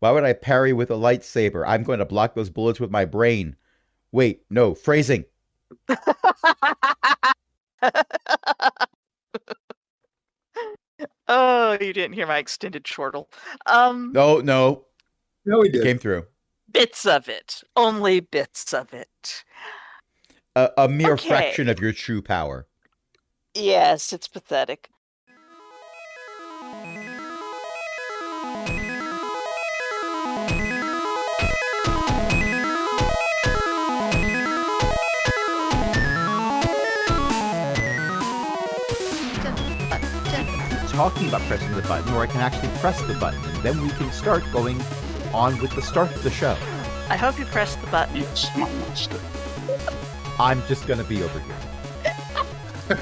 Why would I parry with a lightsaber? I'm going to block those bullets with my brain. Wait, no, phrasing. Oh, you didn't hear my extended chortle. Um, No, no, No, we it did. came through. Bits of it. Only bits of it. A mere fraction Okay. of your true power. Yes, it's pathetic. Talking about pressing the button, or I can actually press the button, and then we can start going on with the start of the show. I hope you pressed the button. It's my master. I'm just going to be over here.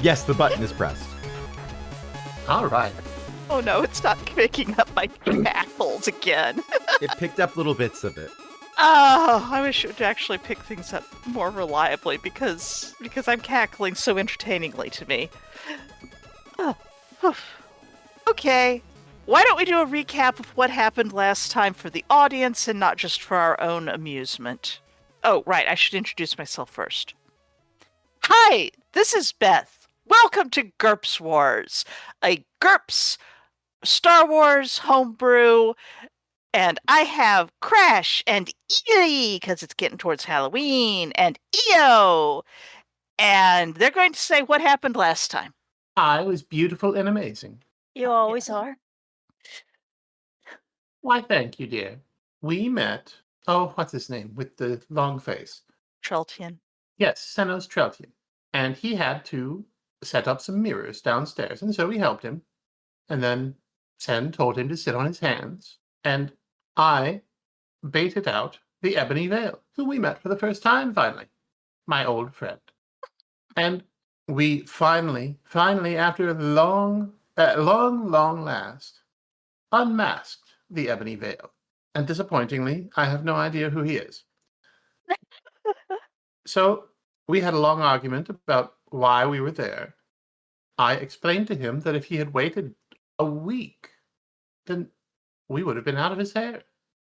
Yes, the button is pressed. All right. Oh no, it's not picking up my cackles again. It picked up little bits of it. Oh, I wish it would actually pick things up more reliably because I'm cackling so entertainingly to me. Oh, whew. Okay, why don't we do a recap of what happened last time for the audience and not just for our own amusement? Oh, right, I should introduce myself first. Hi, this is Beth. Welcome to GURPS Wars, a GURPS Star Wars homebrew, and I have Crash and Ely, because it's getting towards Halloween, and Eo, and they're going to say what happened last time. I was beautiful and amazing. You always are. Why, thank you, dear. We met. Oh, what's his name with the long face? Treltian. Yes, Senos Treltian. And he had to set up some mirrors downstairs, and so we helped him. And then Sen told him to sit on his hands, and I baited out the Ebony Veil, who we met for the first time finally, my old friend. And we finally, after long last, unmasked the Ebony Veil. And disappointingly, I have no idea who he is. So we had a long argument about why we were there. I explained to him that if he had waited a week, then we would have been out of his hair.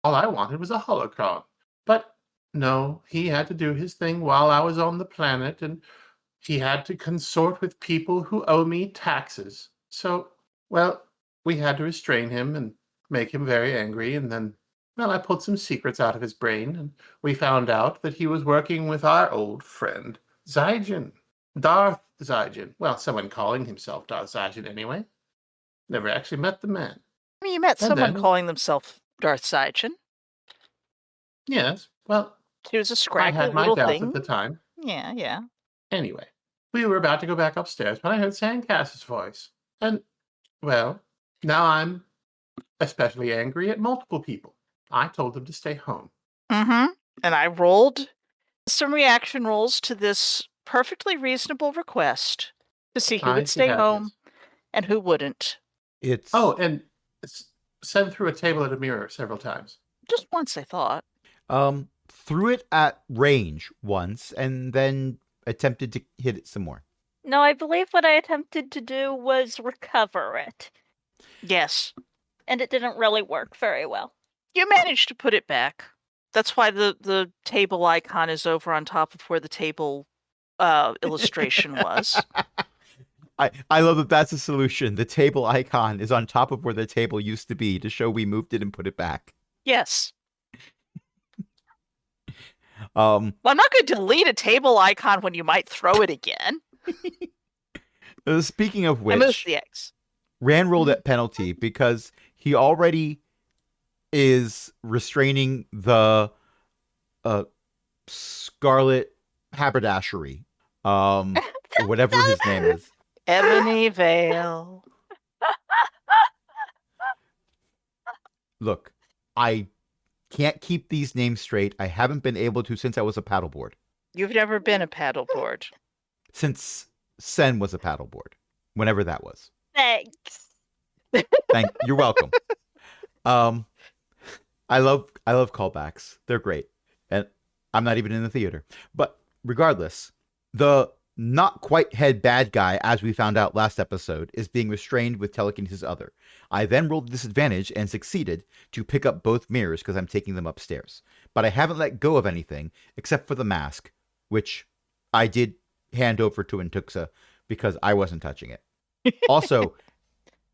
All I wanted was a holocron. But no, he had to do his thing while I was on the planet, and he had to consort with people who owe me taxes. So, well, we had to restrain him and make him very angry, and then, well, I pulled some secrets out of his brain, and we found out that he was working with our old friend, Zygen. Darth Zygen. Well, someone calling himself Darth Zygen anyway. Never actually met the man. I mean, you met And someone then- calling themselves Darth Zygen. Yes, well, He was a I scraggly had my little doubts thing. at the time. Yeah. Anyway, we were about to go back upstairs when I heard Sandcastle's voice. And, well, now I'm especially angry at multiple people. I told them to stay home. Mm-hmm. And I rolled some reaction rolls to this perfectly reasonable request to see who I would stay had home this. and who wouldn't. It's Oh, and send through a table at a mirror several times. Just once, I thought. threw it at range once and then attempted to hit it some more. No, I believe what I attempted to do was recover it, Yes. and it didn't really work very well. You managed to put it back. That's why the table icon is over on top of where the table illustration was. I love that that's a solution. The table icon is on top of where the table used to be to show we moved it and put it back. Yes. Um, Well, I'm not going to delete a table icon when you might throw it again. Speaking of I moved which, the X. Rand rolled at penalty because he already is restraining the Scarlet Haberdashery, or whatever his name is. Ebony Veil. Look, I can't keep these names straight. I haven't been able to since I was a paddleboard. You've never been a paddleboard. Since Sen was a paddleboard, whenever that was. Thanks. You're welcome. I love callbacks. They're great. And I'm not even in the theater. But regardless, the not quite head bad guy, as we found out last episode, is being restrained with telekinesis other. I then rolled disadvantage and succeeded to pick up both mirrors because I'm taking them upstairs. But I haven't let go of anything except for the mask, which I did hand over to Intuxa because I wasn't touching it. Also,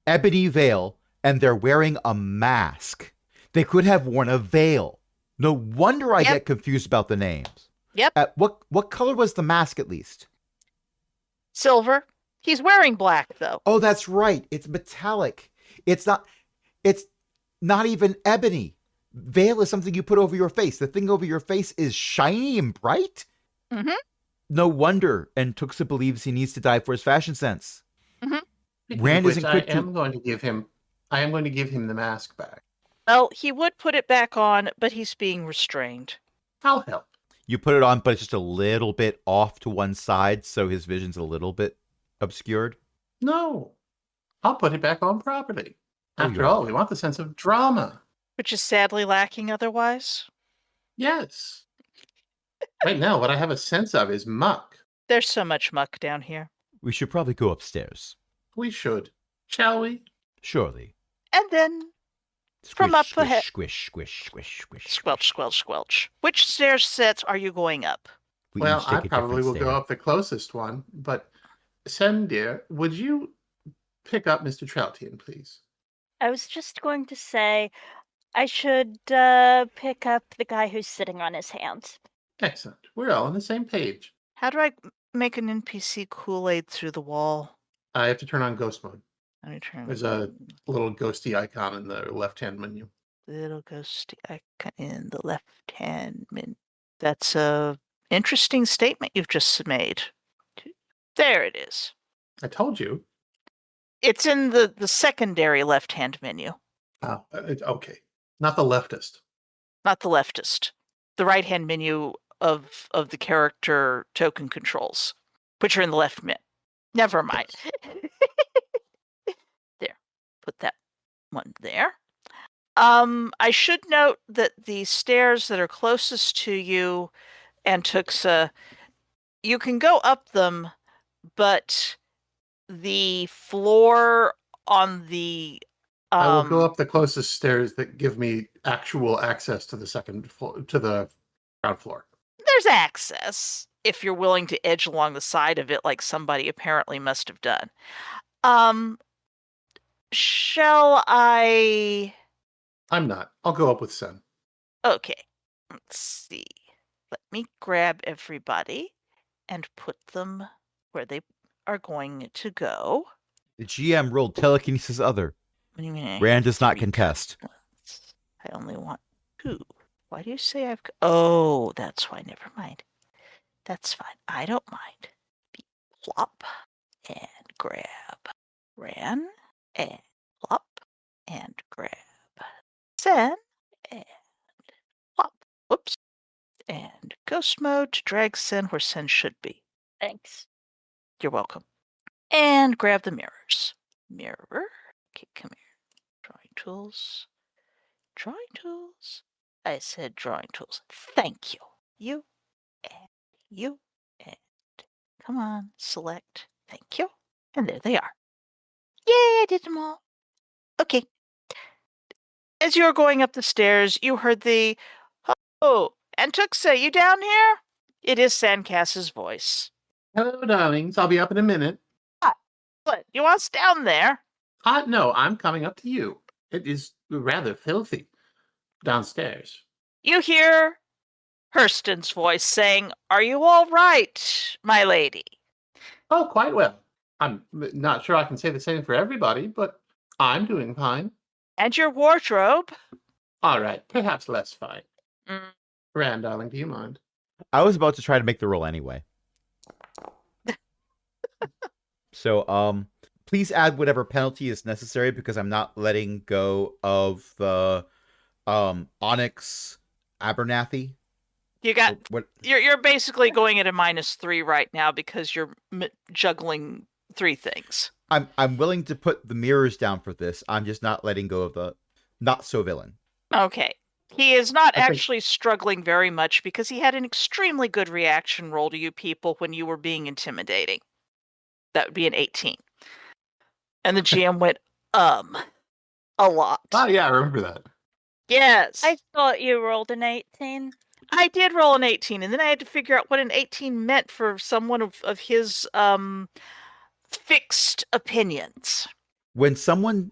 ebony veil, and they're wearing a mask. They could have worn a veil. No wonder I get confused about the names. Yep. What color was the mask at least? Silver. He's wearing black, though. Oh, that's right. It's metallic. It's not even ebony. Veil is something you put over your face. The thing over your face is shiny and bright? Mm-hmm. No wonder. And Tuxa believes he needs to die for his fashion sense. Mm-hmm. Rand isn't quick I am going to give him the mask back. Well, he would put it back on, but he's being restrained. I'll help. You put it on, but it's just a little bit off to one side, so his vision's a little bit obscured. No. I'll put it back on properly. Oh, After you're all, okay. we want the sense of drama. Which is sadly lacking otherwise. Yes. Right now, what I have a sense of is muck. There's so much muck down here. We should probably go upstairs. We should. Shall we? Surely. And then Squish, From up squish, ahead. squish, squish, squish, squish. squelch, squelch, squelch. Which stair sets are you going up? We Well, each take I a probably different will stair. go up the closest one, but Sen, dear, would you pick up Mr. Troutian, please? I was just going to say I should pick up the guy who's sitting on his hands. Excellent. We're all on the same page. How do I make an NPC Kool-Aid through the wall? I have to turn on ghost mode. Let me turn There's a little ghosty icon in the left-hand menu. little ghosty icon in the left-hand menu. That's a interesting statement you've just made. There it is. I told you. It's in the secondary left-hand menu, Oh, okay. Not the leftist. not the leftist. The right-hand menu of the character token controls, which are in the left mid. Never mind. There. Put that one there. I should note that the stairs that are closest to you and Tuxa, you can go up them, but the floor on the I will go up the closest stairs that give me actual access to the second floor, to the ground floor. there's access if you're willing to edge along the side of it like somebody apparently must have done. Shall I? I'm not. I'll go up with Sen. Okay, let's see. Let me grab everybody and put them where they are going to go. The GM rolled telekinesis other. What do you mean? Rand does not 3 contest. goblins? I only want 2. Why do you say I've... Oh, that's why. Never mind. That's fine. I don't mind. Plop and grab. Ran and plop and grab. Sen and plop. Whoops. And ghost mode to drag Sen where Sen should be. Thanks. You're welcome. And grab the mirrors. Mirror. Okay, come here. Drawing tools. Drawing tools. I said drawing tools. Thank you. You and you and come on, select. Thank you. And there they are. Yay, I did them all. Okay. As you're going up the stairs, you heard the "Oh, and Tuxa, you down here?" It is Sandcast's voice. Hello, darlings. I'll be up in a minute. What? You want us down there? No, I'm coming up to you. It is rather filthy downstairs. You hear Hurston's voice saying, "Are you all right, my lady?" Oh, quite well. I'm not sure I can say the same for everybody, but I'm doing fine. And your wardrobe? All right, perhaps less fine. Mm. Rand, darling, do you mind? I was about to try to make the roll anyway. So, please add whatever penalty is necessary because I'm not letting go of the Onyx Abernathy. You got. What? You're basically going at a -3 right now because you're juggling 3 things. I'm willing to put the mirrors down for this. I'm just not letting go of the not so villain. Okay. He is not I think- actually struggling very much because he had an extremely good reaction roll to you people when you were being intimidating. That would be an 18. And the GM went, a lot. Oh, yeah, I remember that. Yes. I thought you rolled an 18. I did roll an 18, and then I had to figure out what an 18 meant for someone of his fixed opinions. When someone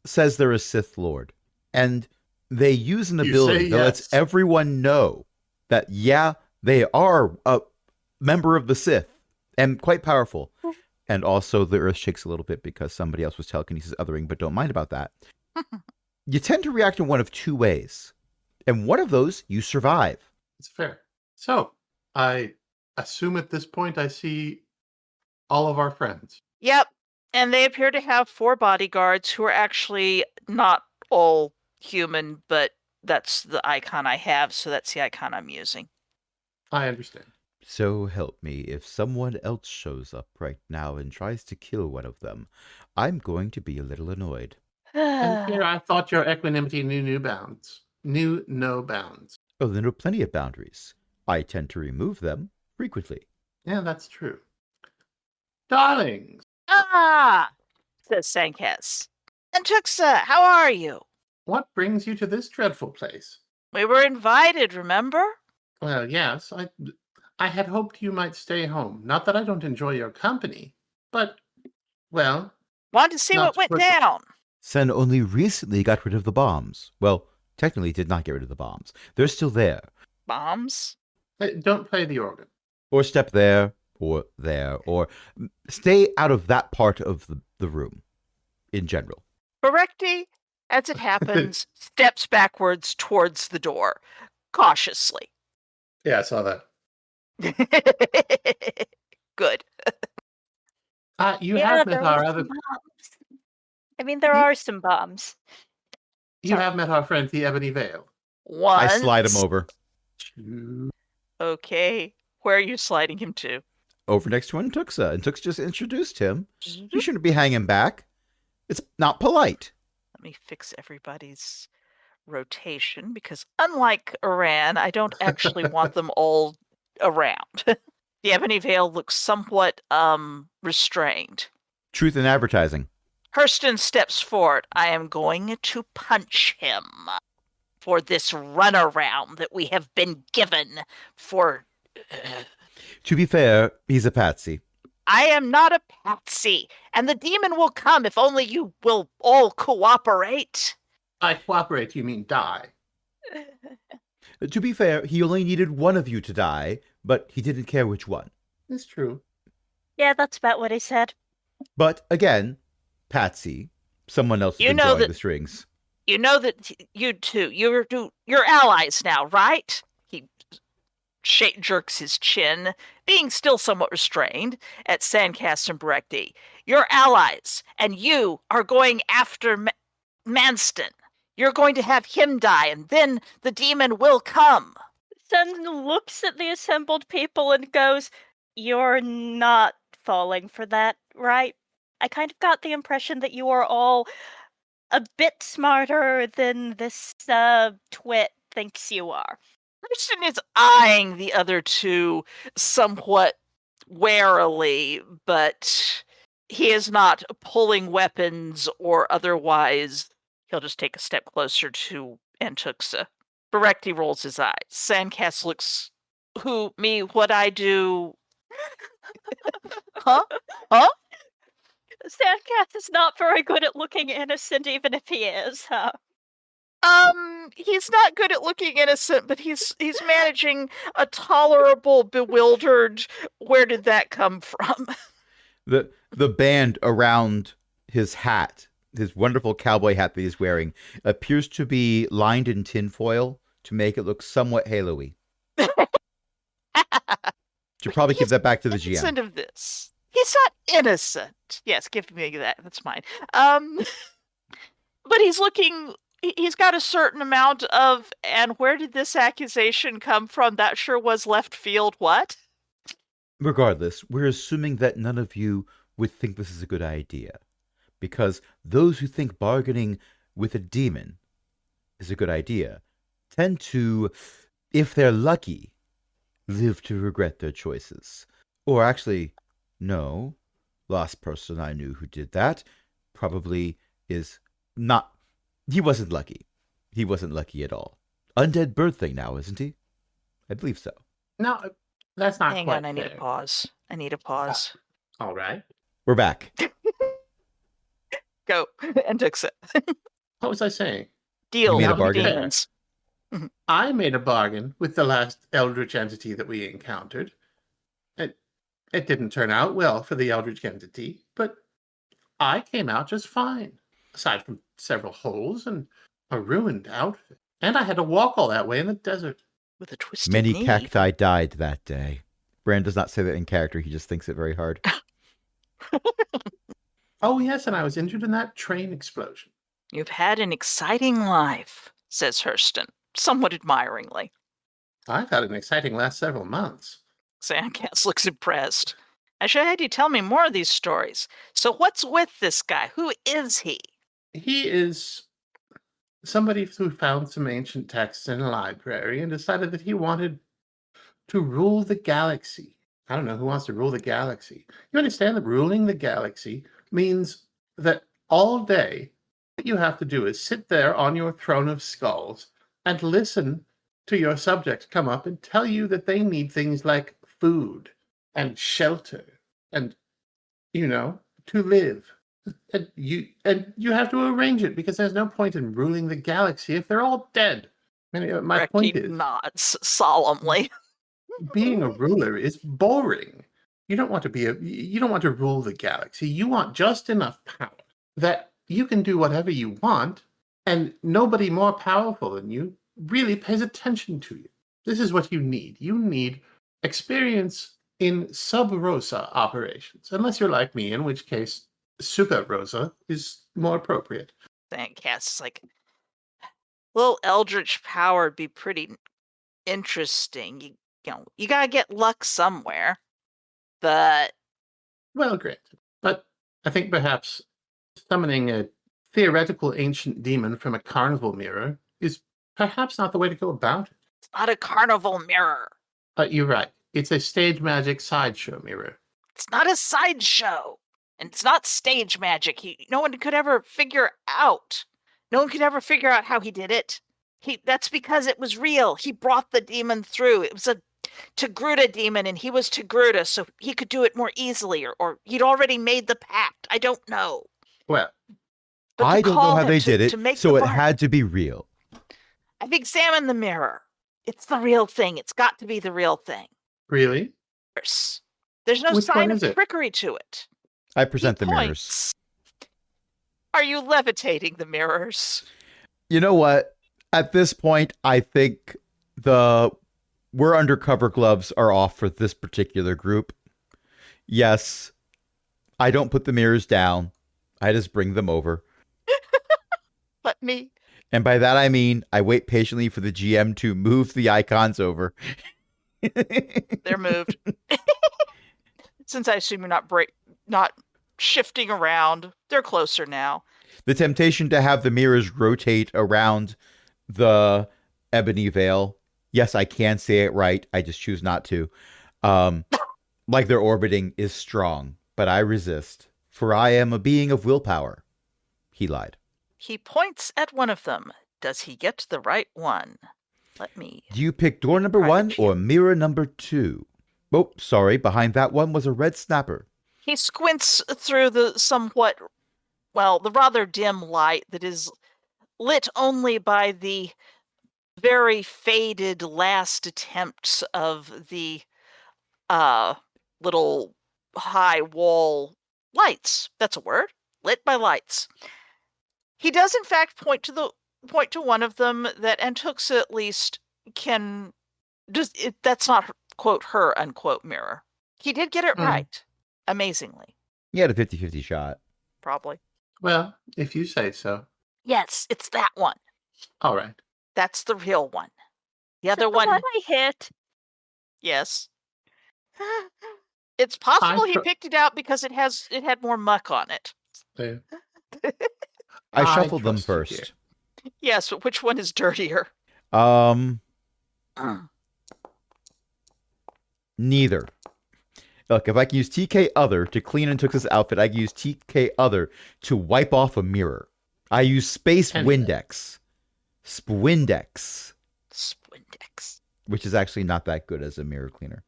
says they're a Sith Lord and they use an You ability say that lets yes. everyone know that, yeah, they are a member of the Sith and quite powerful. And also the earth shakes a little bit because somebody else was telekinesis othering, but don't mind about that. You tend to react in one of two ways. And one of those, you survive. It's fair. So, I assume at this point I see all of our friends. Yep. And they appear to have 4 bodyguards who are actually not all human, but that's the icon I have, so that's the icon I'm using. I understand. So help me, if someone else shows up right now and tries to kill one of them, I'm going to be a little annoyed. And here I thought your equanimity knew no bounds. Knew no bounds. Oh, there are plenty of boundaries. I tend to remove them frequently. Yeah, that's true. Darlings, Ah, says Sankes. And Tuxa, how are you? what brings you to this dreadful place? We were invited, remember? Well, yes, I had hoped you might stay home. Not that I don't enjoy your company, but, well, Wanted to see Not what went for- down. Sen only recently got rid of the bombs. Well, technically did not get rid of the bombs. They're still there. Bombs? don't play the organ. Or step there, or stay out of that part of the room in general. Berekti, as it happens, steps backwards towards the door, cautiously. Yeah, I saw that. Good. You Yeah, have there met are our some other. bombs. I mean, there Hmm? are some bombs. You have met our friend the Ebony Veil. Once. I slide him over. Okay. Where are you sliding him to? Over next to Tuxa, and Tuxa just introduced him. You shouldn't be hanging back. It's not polite. Let me fix everybody's rotation because unlike Iran, I don't actually want them all around. The Ebony Veil looks somewhat restrained. Truth in advertising. Hurston steps forward. I am going to punch him for this runaround that we have been given for. To be fair, he's a patsy. I am not a patsy, and the demon will come if only you will all cooperate. By cooperate, you mean die. To be fair, he only needed one of you to die, but he didn't care which one. It's true. Yeah, that's about what he said. But again, patsy, someone else has You been know drawing that- the strings. You know that you two, you're allies now, right? He jerks his chin, being still somewhat restrained at Sandcast and Berekti. You're allies, and you are going after Manston. You're going to have him die, and then the demon will come. Sen looks at the assembled people and goes, "You're not falling for that, right? I kind of got the impression that you are all a bit smarter than this twit thinks you are." Christian is eyeing the other two somewhat warily, but he is not pulling weapons or otherwise. He'll just take a step closer to Antuxa. Berekti rolls his eyes. Sandcast looks, who, me, what I do? Huh? Sandcast is not very good at looking innocent, even if he is, huh? He's not good at looking innocent, but he's managing a tolerable, bewildered. Where did that come from? The band around his hat, his wonderful cowboy hat that he's wearing, appears to be lined in tinfoil to make it look somewhat halo-y. Should probably give that back to the GM. Innocent of this. He's not innocent. Yes, give me that. That's mine. But he's looking. He's got a certain amount of. And where did this accusation come from? That sure was left field. What? Regardless, we're assuming that none of you would think this is a good idea. Because those who think bargaining with a demon is a good idea tend to, if they're lucky, live to regret their choices. Or actually, no. Last person I knew who did that probably is not. He wasn't lucky. He wasn't lucky at all. Undead bird thing now, isn't he? I believe so. No, that's not Hang quite on, I need a fair. pause. I need a pause. All right. We're back. Go. And Dixit. What was I saying? Deal made a with bargain? demons. I made a bargain with the last eldritch entity that we encountered. It didn't turn out well for the eldritch entity, but I came out just fine, aside from several holes and a ruined outfit. And I had to walk all that way in the desert. With a twisted Many knee. cacti died that day. Bran does not say that in character. He just thinks it very hard. Oh, yes, and I was injured in that train explosion. You've had an exciting life, says Hurston, somewhat admiringly. I've had an exciting last several months. Sandcast looks impressed. I should have had you tell me more of these stories. So what's with this guy? Who is he? He is somebody who found some ancient texts in a library and decided that he wanted to rule the galaxy. I don't know who wants to rule the galaxy. You understand that ruling the galaxy means that all day what you have to do is sit there on your throne of skulls and listen to your subjects come up and tell you that they need things like food and shelter and, to live. And you have to arrange it because there's no point in ruling the galaxy if they're all dead. I mean, my Reki point is, nods solemnly. being a ruler is boring. You don't want to rule the galaxy. You want just enough power that you can do whatever you want, and nobody more powerful than you really pays attention to you. This is what you need. You need experience in sub rosa operations, unless you're like me, in which case super rosa is more appropriate. Sandcast is like, little eldritch power would be pretty interesting. You gotta get luck somewhere. But Well, granted. But I think perhaps summoning a theoretical ancient demon from a carnival mirror is perhaps not the way to go about it. it's not a carnival mirror. You're right. It's a stage magic sideshow mirror. It's not a sideshow. And it's not stage magic. No one could ever figure out. No one could ever figure out how he did it. That's because it was real. He brought the demon through. It was a Togruta demon, and he was Togruta, so he could do it more easily, or he'd already made the pact. I don't know. Well, But to I don't know call how him they to- did it, to make so the it bargain. had to be real. I've examined the mirror. It's the real thing. It's got to be the real thing. really? There's no Which sign one of is it? trickery to it. I present He the mirrors. points. Are you levitating the mirrors? You know what? At this point, I think we're undercover gloves are off for this particular group. Yes, I don't put the mirrors down. I just bring them over. Let me. And by that I mean I wait patiently for the GM to move the icons over. They're moved. Since I assume you're not shifting around, they're closer now. The temptation to have the mirrors rotate around the ebony veil. Yes, I can say it right. I just choose not to. Like they're orbiting is strong, but I resist. For I am a being of willpower. He lied. He points at one of them. Does he get the right one? Let me. Do you pick door number Private 1 or view. mirror number 2? Oh, sorry. Behind that one was a red snapper. He squints through the rather dim light that is lit only by the very faded last attempts of the little high wall lights. That's a word. Lit by lights. He does in fact point to one of them that Antuxa at least can that's not quote her unquote mirror. He did get it right. Amazingly. He had a 50-50 shot. Probably. Well, if you say so. Yes, it's that one. All right. That's the real one. The other The one, one I hit. yes. It's possible he tr- picked it out because it had more muck on it. There. I I shuffled them trust you here. first. Yes, but which one is dirtier? Um, neither. Look, if I can use TK Other to clean Antux's outfit, I can use TK Other to wipe off a mirror. I use Space And- Windex. Spwindex. Spwindex. Which is actually not that good as a mirror cleaner.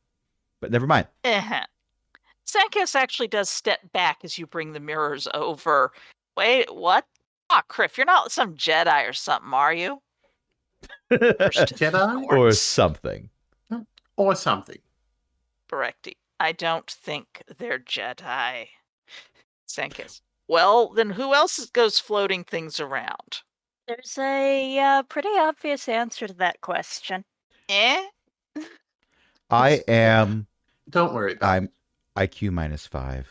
But never mind. Sankas actually does step back as you bring the mirrors over. Wait, what? Ah, Criff, you're not some Jedi or something, are you? Jedi? Or something. Or something. Barekti, I don't think they're Jedi. Sankas. Well, then who else goes floating things around? There's a pretty obvious answer to that question. Eh? I am. Don't worry about I'm it. IQ -5.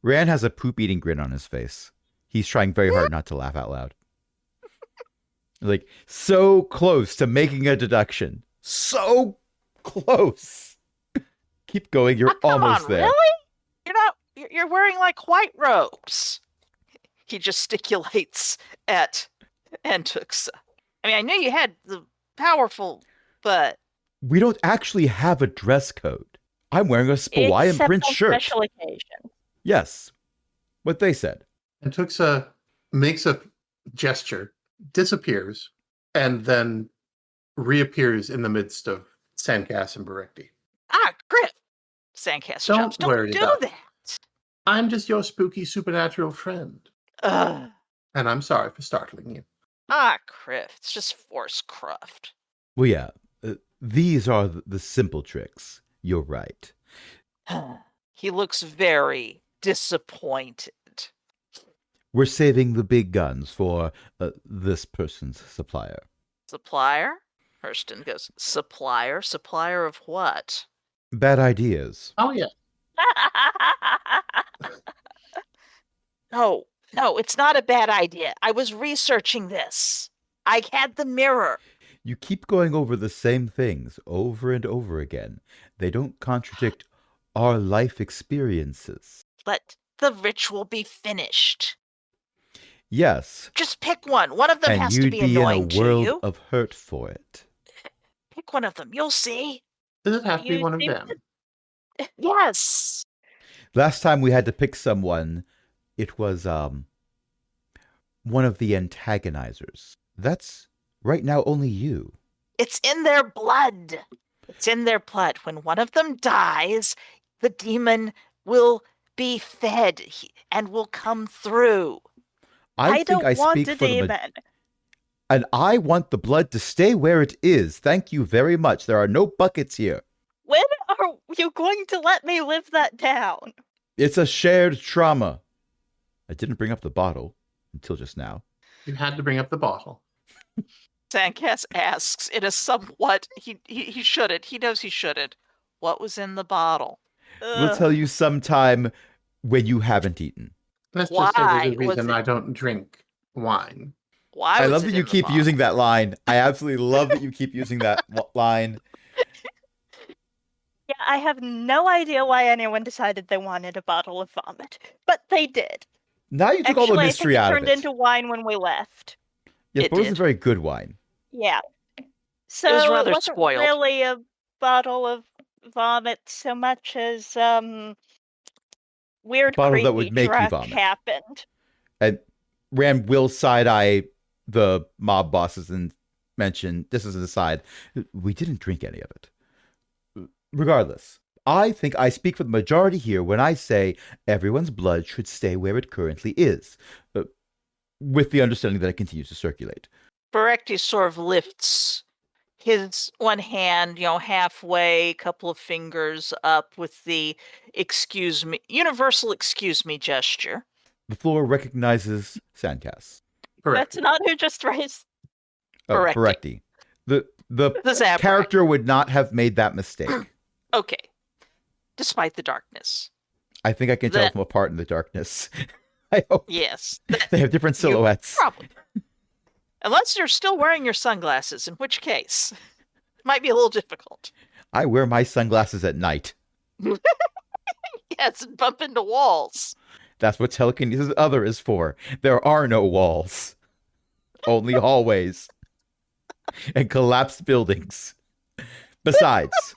Rand has a poop eating grin on his face. He's trying very hard not to laugh out loud. Like, so close to making a deduction. So close. Keep going. You're Come almost on, there. really? You're not. You're wearing like white robes. He gesticulates at Antuxa. I mean, I knew you had the powerful, but We don't actually have a dress code. I'm wearing a Hawaiian Except print on shirt. special occasion. Yes. What they said. And Tuxa makes a gesture, disappears, and then reappears in the midst of Sandcast and Barekti. Griff. Sandcast Don't jumps. Don't worry do about that. I'm just your spooky supernatural friend. Ugh. And I'm sorry for startling you. Criff. It's just force cruft. Well, yeah. These are the simple tricks. You're right. He looks very disappointed. We're saving the big guns for this person's supplier. Supplier? Hurston goes, supplier? Supplier of what? Bad ideas. Oh, yeah. No, it's not a bad idea. I was researching this. I had the mirror. You keep going over the same things over and over again. They don't contradict our life experiences. Let the ritual be finished. Yes, Just pick one. One of them and has to you'd be be annoying in a to world you. of hurt for it. Pick one of them. You'll see. Does it have to be You one of seem them? Yes. Last time we had to pick someone, it was one of the antagonizers. That's right now only you. It's in their blood. It's in their blood. When one of them dies, the demon will be fed and will come through. I think don't I want speak a for the demon. and I want the blood to stay where it is. Thank you very much. There are no buckets here. When are you going to let me live that down? It's a shared trauma. I didn't bring up the bottle until just now. You had to bring up the bottle. Sandcast asks in a somewhat he shouldn't. He knows he shouldn't. What was in the bottle? We'll tell you sometime when you haven't eaten. Let's just say Why there's a was reason it- I don't drink wine. Why I was love it that you in the keep bottle? using that line. I absolutely love that you keep using that line. Yeah, I have no idea why anyone decided they wanted a bottle of vomit, but they did. Now you took all the Actually, mystery I out think of it it. turned into wine when we left. Yes, It but it wasn't did. very good wine. Yeah. So was rather wasn't spoiled. really a bottle of vomit so much as weird Bottle that creepy would make you drunk vomit. happened. And Rand will side eye the mob bosses and mention, this is an aside, we didn't drink any of it. Regardless, I think I speak for the majority here when I say everyone's blood should stay where it currently is, with the understanding that it continues to circulate. Barekti sort of lifts his one hand, halfway, couple of fingers up with the excuse me, universal excuse me gesture. The floor recognizes Sandcast. Correct. That's not who just raised. Oh, Barekti. Barekti. The The Zabrak. character would not have made that mistake. Okay. Despite the darkness. I think I can tell That- them apart in the darkness. I hope Yes. they have different silhouettes. Probably. Unless you're still wearing your sunglasses, in which case might be a little difficult. I wear my sunglasses at night. Yes, and bump into walls. That's what telekinesis other is for. There are no walls. Only hallways and collapsed buildings. Besides,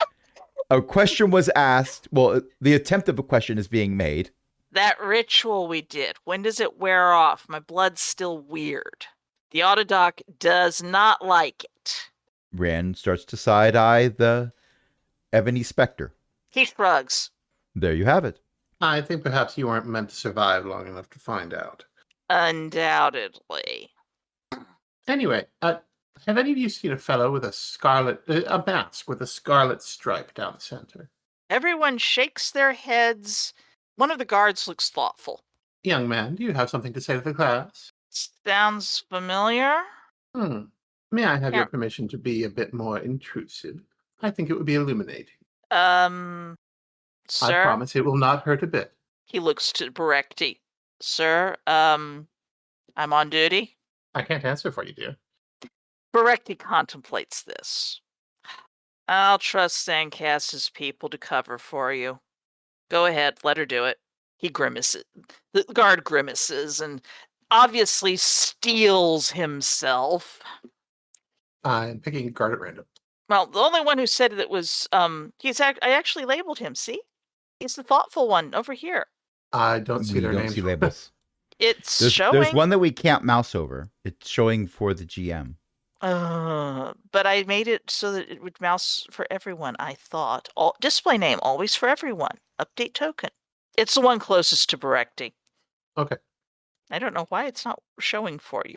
a question was asked. Well, the attempt of a question is being made. That ritual we did, when does it wear off? My blood's still weird. The Autodoc does not like it. Rand starts to side-eye the ebony specter. He shrugs. There you have it. I think perhaps you weren't meant to survive long enough to find out. Undoubtedly. Anyway, have any of you seen a fellow with a mask with a scarlet stripe down the center? Everyone shakes their heads. One of the guards looks thoughtful. Young man, do you have something to say to the class? Sounds familiar? May I have Yeah. your permission to be a bit more intrusive? I think it would be illuminating. Sir? I promise it will not hurt a bit. He looks to Berekti. Sir, I'm on duty. I can't answer for you, dear. Berekti contemplates this. I'll trust Sandcast's people to cover for you. Go ahead, let her do it. He grimaces. The guard grimaces and obviously steels himself. I'm picking a guard at random. Well, the only one who said it was I actually labeled him. See, he's the thoughtful one over here. I don't see We their don't names. see labels. It's showing. There's one that we can't mouse over. It's showing for the GM. But I made it so that it would mouse for everyone. I thought display name always for everyone. Update token. It's the one closest to Berekti. Okay. I don't know why it's not showing for you.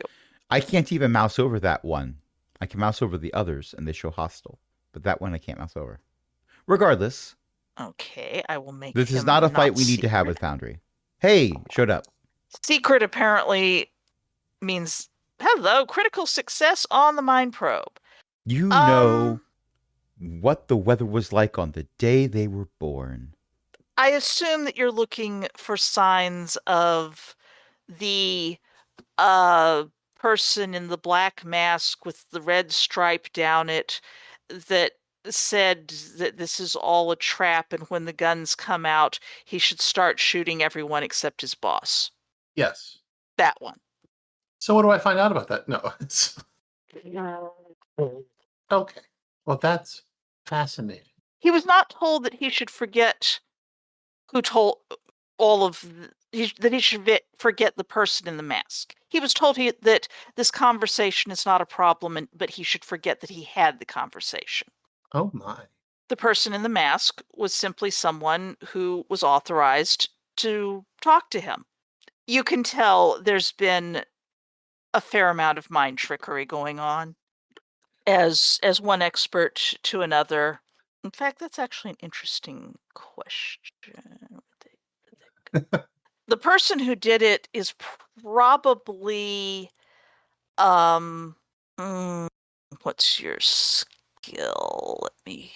I can't even mouse over that one. I can mouse over the others, and they show hostile. But that one I can't mouse over. Regardless, Okay, I will make. this is him not a fight we need to secret. have with Foundry. Hey, showed up. Secret apparently means hello, critical success on the mind probe. You know what the weather was like on the day they were born. I assume that you're looking for signs of the person in the black mask with the red stripe down it that said that this is all a trap, and when the guns come out, he should start shooting everyone except his boss. Yes. That one. So what do I find out about that? No. Okay. Well, that's fascinating. He was not told that he should forget who told all of that he should forget the person in the mask. He was told that this conversation is not a problem, but he should forget that he had the conversation. Oh my. The person in the mask was simply someone who was authorized to talk to him. You can tell there's been a fair amount of mind trickery going on, as one expert to another. In fact, that's actually an interesting question. The person who did it is probably what's your skill? Let me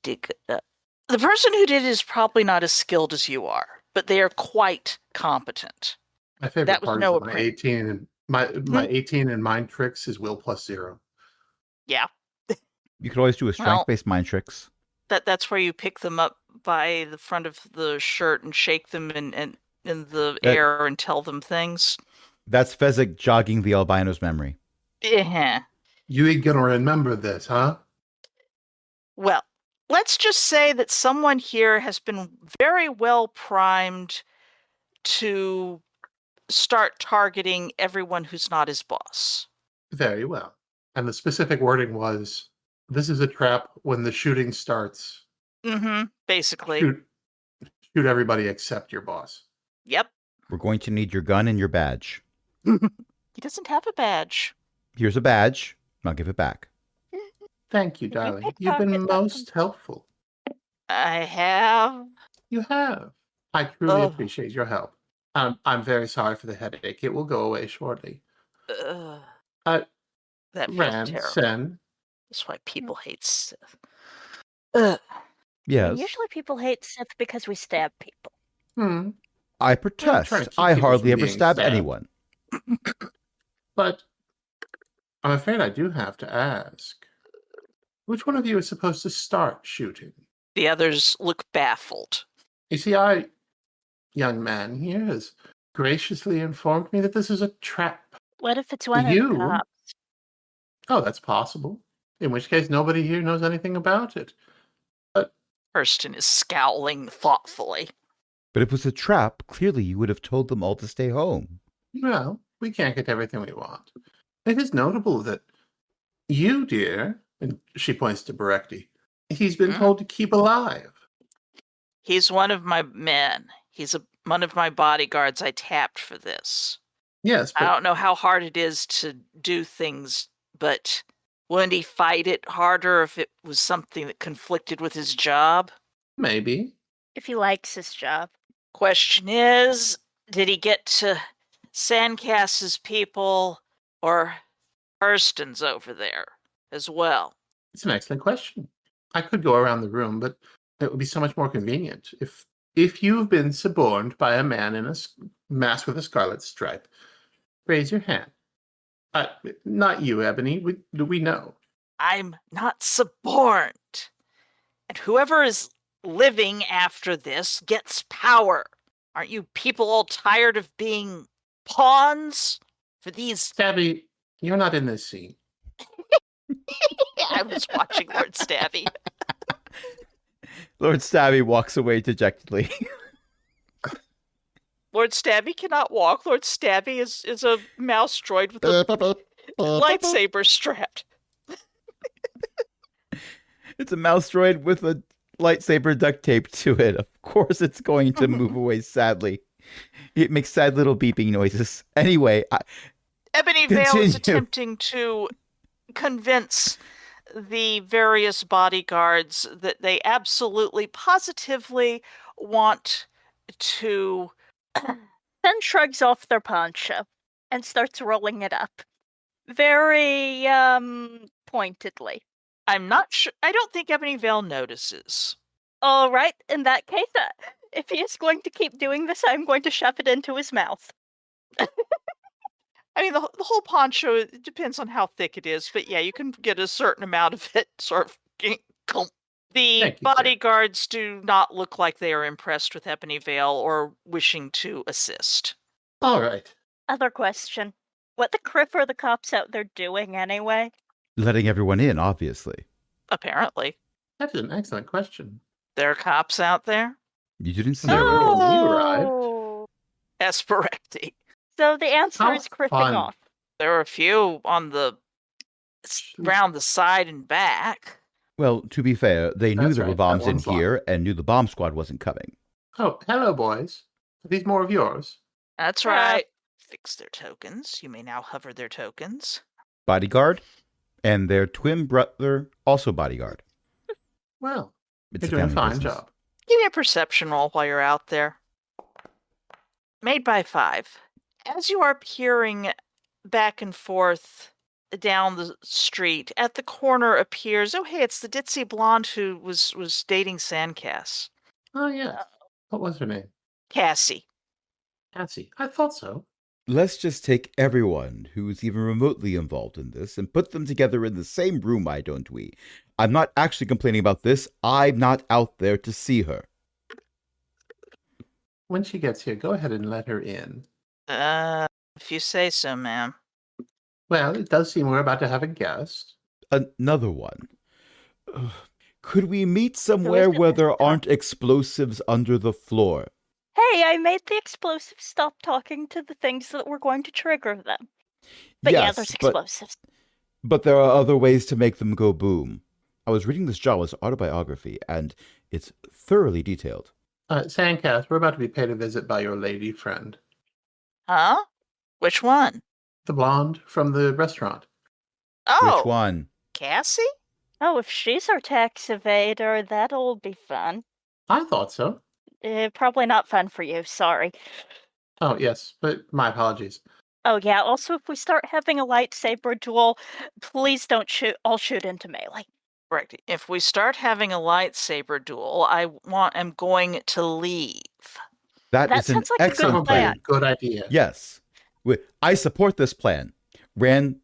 dig it up. The person who did it is probably not as skilled as you are, but they are quite competent. My favorite That was part Noah of my Print. 18 and my 18 and mind tricks is will +0. Yeah. You could always do a strength-based mind tricks. That's where you pick them up by the front of the shirt and shake them in the air and tell them things. That's Fezzik jogging the albino's memory. Yeah. You ain't gonna remember this, huh? Well, let's just say that someone here has been very well primed to start targeting everyone who's not his boss. Very well. And the specific wording was, this is a trap. When the shooting starts, Basically. shoot everybody except your boss. Yep. We're going to need your gun and your badge. He doesn't have a badge. Here's a badge. I'll give it back. Thank you, darling. You've been most helpful. I have. You have. I truly appreciate your help. I'm very sorry for the headache. It will go away shortly. That feels Ran, terrible. Sen. That's why people hate Sith. Yes. Usually people hate Sith because we stab people. I I'm protest. trying to keep I people hardly from ever being stab stabbed. anyone. But I'm afraid I do have to ask. Which one of you is supposed to start shooting? The others look baffled. You see, young man here, has graciously informed me that this is a trap. What if it's one You? of the cops? Oh, that's possible. In which case, nobody here knows anything about it. Hurston is scowling thoughtfully. But if it was a trap, clearly you would have told them all to stay home. Well, we can't get everything we want. It is notable that you, dear, and she points to Berekti, he's been told to keep alive. He's one of my men. He's one of my bodyguards I tapped for this. Yes, I but don't know how hard it is to do things, but wouldn't he fight it harder if it was something that conflicted with his job? maybe. If he likes his job. Question is, did he get to Sandcast's people or Hurston's over there as well? It's an excellent question. I could go around the room, but it would be so much more convenient. If you've been suborned by a man in a mask with a scarlet stripe, raise your hand. Not you, Ebony. We know. I'm not suborned. And whoever is living after this gets power. Aren't you people all tired of being pawns for these? Stabby, you're not in this scene. I was watching Lord Stabby. Lord Stabby walks away dejectedly. Lord Stabby cannot walk. Lord Stabby is a mouse droid with a lightsaber strapped. It's a mouse droid with a lightsaber duct taped to it. Of course it's going to move away sadly. It makes sad little beeping noises. Anyway, Ebony Vale is Continue. attempting to convince the various bodyguards that they absolutely, positively want to. Then shrugs off their poncho and starts rolling it up. Very, pointedly. I'm not sure. I don't think Ebony Vale notices. All right, in that case, if he is going to keep doing this, I'm going to shove it into his mouth. I mean, the whole poncho, it depends on how thick it is, but yeah, you can get a certain amount of it sort of. The Thank you, sir. bodyguards do not look like they are impressed with Ebony Vale or wishing to assist. All right. Other question. What the criff are the cops out there doing anyway? letting everyone in, obviously. Apparently. That's an excellent question. There are cops out there? You didn't see There it. were when we arrived. Oh! Esperecti. So the answer How is criffing fun. off. There are a few on the round the side and back. Well, to be fair, they knew That's there were right, bombs that in one's locked. here and knew the bomb squad wasn't coming. Oh, hello, boys. Are these more of yours? That's Yeah. right. Fix their tokens. You may now hover their tokens. Bodyguard, and their twin brother, also bodyguard. Well, It's you're doing a family fine business. job. Give me a perception roll while you're out there. Made by 5. As you are peering back and forth down the street, at the corner appears, oh hey, it's the ditzy blonde who was dating Sandcast. Oh, yeah. What was her name? Cassie. Cassie. I thought so. Let's just take everyone who's even remotely involved in this and put them together in the same room, why don't we? I'm not actually complaining about this. I'm not out there to see her. When she gets here, go ahead and let her in. If you say so, ma'am. Well, it does seem we're about to have a guest. Another one. Ugh. Could we meet somewhere it where this there time? aren't explosives under the floor? Hey, I made the explosives stop talking to the things that were going to trigger them. But yeah, Yes, there's but explosives. there are other ways to make them go boom. I was reading this Jawa's autobiography, and it's thoroughly detailed. Sandcast, we're about to be paid a visit by your lady friend. Huh? Which one? The blonde from the restaurant. Oh, Which one? Cassie? Oh, if she's our tax evader, that'll be fun. I thought so. Probably not fun for you, sorry. Oh, yes, but my apologies. Oh yeah, also if we start having a lightsaber duel, please don't shoot, I'll shoot into melee. Correct. If we start having a lightsaber duel, I'm going to leave. That That is an sounds like a good excellent plan. plan. Good idea. Yes. I support this plan. Ran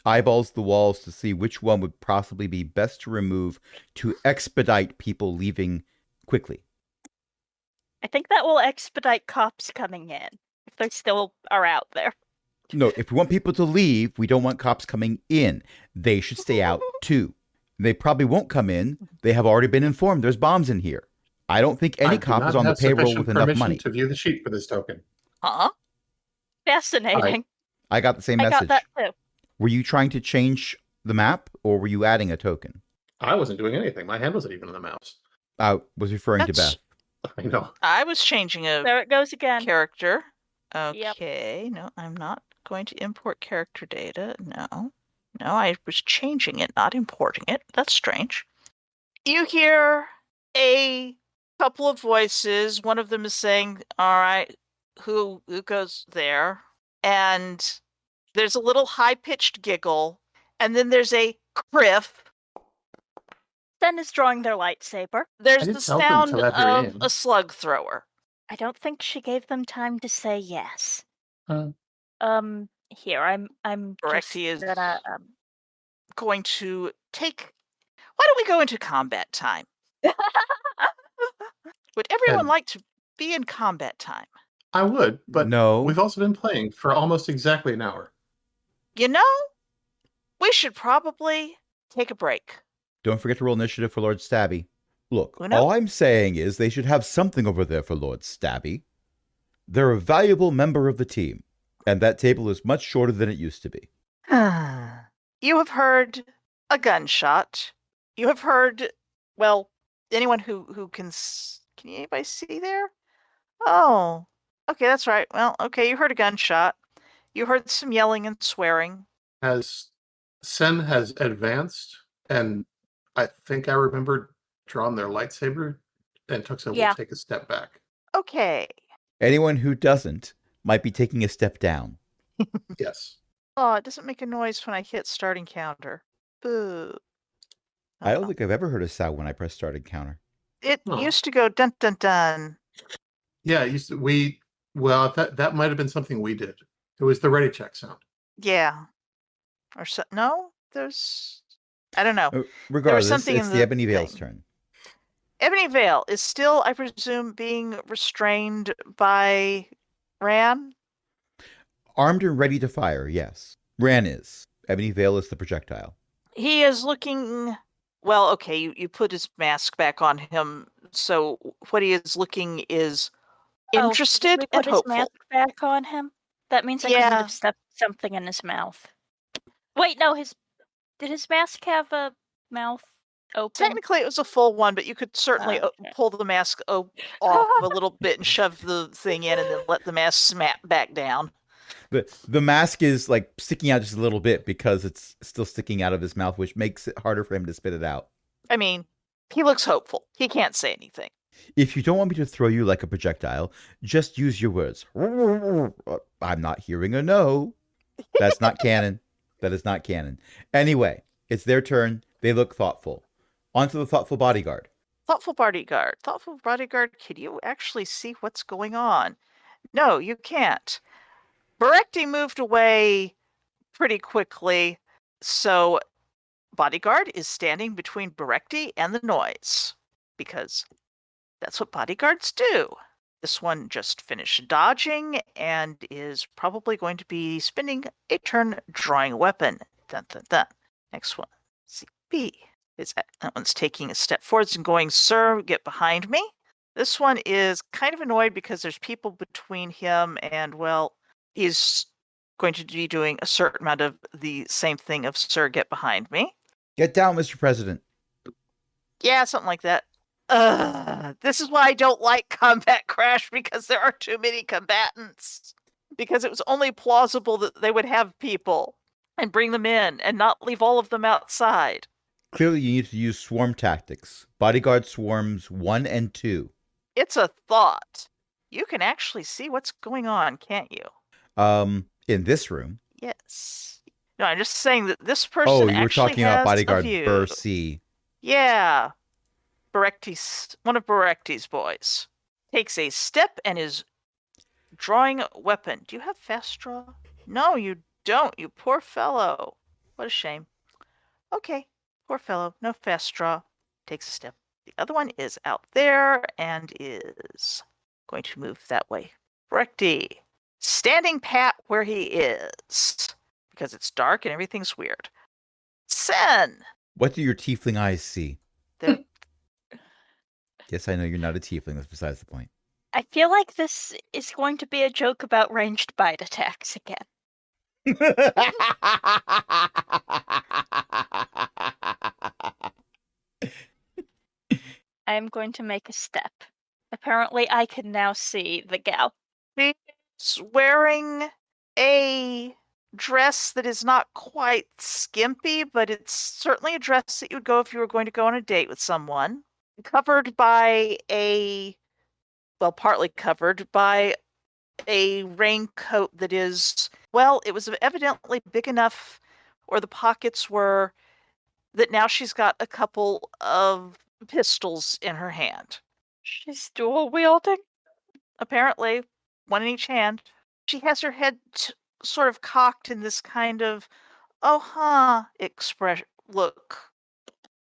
eyeballs the walls to see which one would possibly be best to remove to expedite people leaving quickly. I think that will expedite cops coming in, if they still are out there. No, if we want people to leave, we don't want cops coming in. They should stay out too. They probably won't come in. They have already been informed there's bombs in here. I don't think any I do cop is not on the have payroll sufficient with enough permission money. to view the sheet for this token. Huh? Fascinating. I got the same I message. got that too. Were you trying to change the map or were you adding a token? I wasn't doing anything. My hand wasn't even on the mouse. I was referring to That's- Beth. I know. I was changing a There it goes again. character. Yep. Okay, no, I'm not going to import character data. No. No, I was changing it, not importing it. That's strange. You hear a couple of voices. One of them is saying, all right, who goes there? And there's a little high-pitched giggle. And then there's a criff. Sen is drawing their lightsaber. There's did the tell them sound to let her of in. a slug thrower. I don't think she gave them time to say yes. Huh. Here, I'm Correct, just he is gonna, going to take... Why don't we go into combat time? Would everyone And- like to be in combat time? I would, but No. we've also been playing for almost exactly an hour. You know, we should probably take a break. Don't forget to roll initiative for Lord Stabby. Look, Uno? all I'm saying is they should have something over there for Lord Stabby. They're a valuable member of the team, and that table is much shorter than it used to be. You have heard a gunshot. You have heard, well, anyone who can anybody see there? Oh, okay, that's right. Well, okay, you heard a gunshot. You heard some yelling and swearing. As Sen has advanced, and I think I remember drawn their lightsaber, and Tuxa Yeah. will take a step back. Okay. Anyone who doesn't might be taking a step down. Yes. Oh, it doesn't make a noise when I hit starting counter. Boo. I don't Oh. think I've ever heard a sound when I press start encounter. It Oh. used to go dun dun dun. Yeah, it used to, well, that might have been something we did. It was the ready check sound. Yeah. Or so, no, there's, I don't know. Regardless, something it's in the the Ebony Vale's thing. turn. Ebony Vale is still, I presume, being restrained by Ran. Armed and ready to fire, yes. Ran is. Ebony Vale is the projectile. He is looking, well, okay, you put his mask back on him, so what he is looking is interested we and put his hopeful. mask back on him. That means I couldn't Yeah. have stuffed something in his mouth. Wait, no, did his mask have a mouth open? Technically, it was a full one, but you could certainly Okay. pull the mask off a little bit and shove the thing in and then let the mask snap back down. The mask is like sticking out just a little bit because it's still sticking out of his mouth, which makes it harder for him to spit it out. I mean, he looks hopeful. He can't say anything. If you don't want me to throw you like a projectile, just use your words. I'm not hearing a no. That's not canon. That is not canon. Anyway, it's their turn. They look thoughtful. On to the thoughtful bodyguard. Thoughtful bodyguard. Thoughtful bodyguard, can you actually see what's going on? No, you can't. Berekti moved away pretty quickly, so bodyguard is standing between Berekti and the noise, because that's what bodyguards do. This one just finished dodging and is probably going to be spending a turn drawing a weapon. Dun, dun, dun. Next one, CB. That one's taking a step forwards and going, sir, get behind me. This one is kind of annoyed because there's people between him and, well, he's going to be doing a certain amount of the same thing of, sir, get behind me. Get down, Mr. President. Yeah, something like that. This is why I don't like Combat Crash, because there are too many combatants. Because it was only plausible that they would have people and bring them in and not leave all of them outside. Clearly, you need to use swarm tactics. Bodyguard swarms 1 and 2. It's a thought. You can actually see what's going on, can't you? In this room. Yes. No, I'm just saying that this person Oh, you were actually talking has about a bodyguard view. Bursi. Yeah. One of Berekti's boys takes a step and is drawing a weapon. Do you have fast draw? No, you don't, you poor fellow. What a shame. Okay, poor fellow, no fast draw. Takes a step. The other one is out there and is going to move that way. Berekti, standing pat where he is, because it's dark and everything's weird. Sen! What do your tiefling eyes see? They're Yes, I know you're not a tiefling. That's besides the point. I feel like this is going to be a joke about ranged bite attacks again. I am going to make a step. Apparently, I can now see the gal. She's wearing a dress that is not quite skimpy, but it's certainly a dress that you would go if you were going to go on a date with someone. Covered by partly covered by a raincoat that is, well, it was evidently big enough, or the pockets were, that now she's got a couple of pistols in her hand. She's dual wielding. Apparently, one in each hand. She has her head sort of cocked in this kind of, oh, huh, expression look.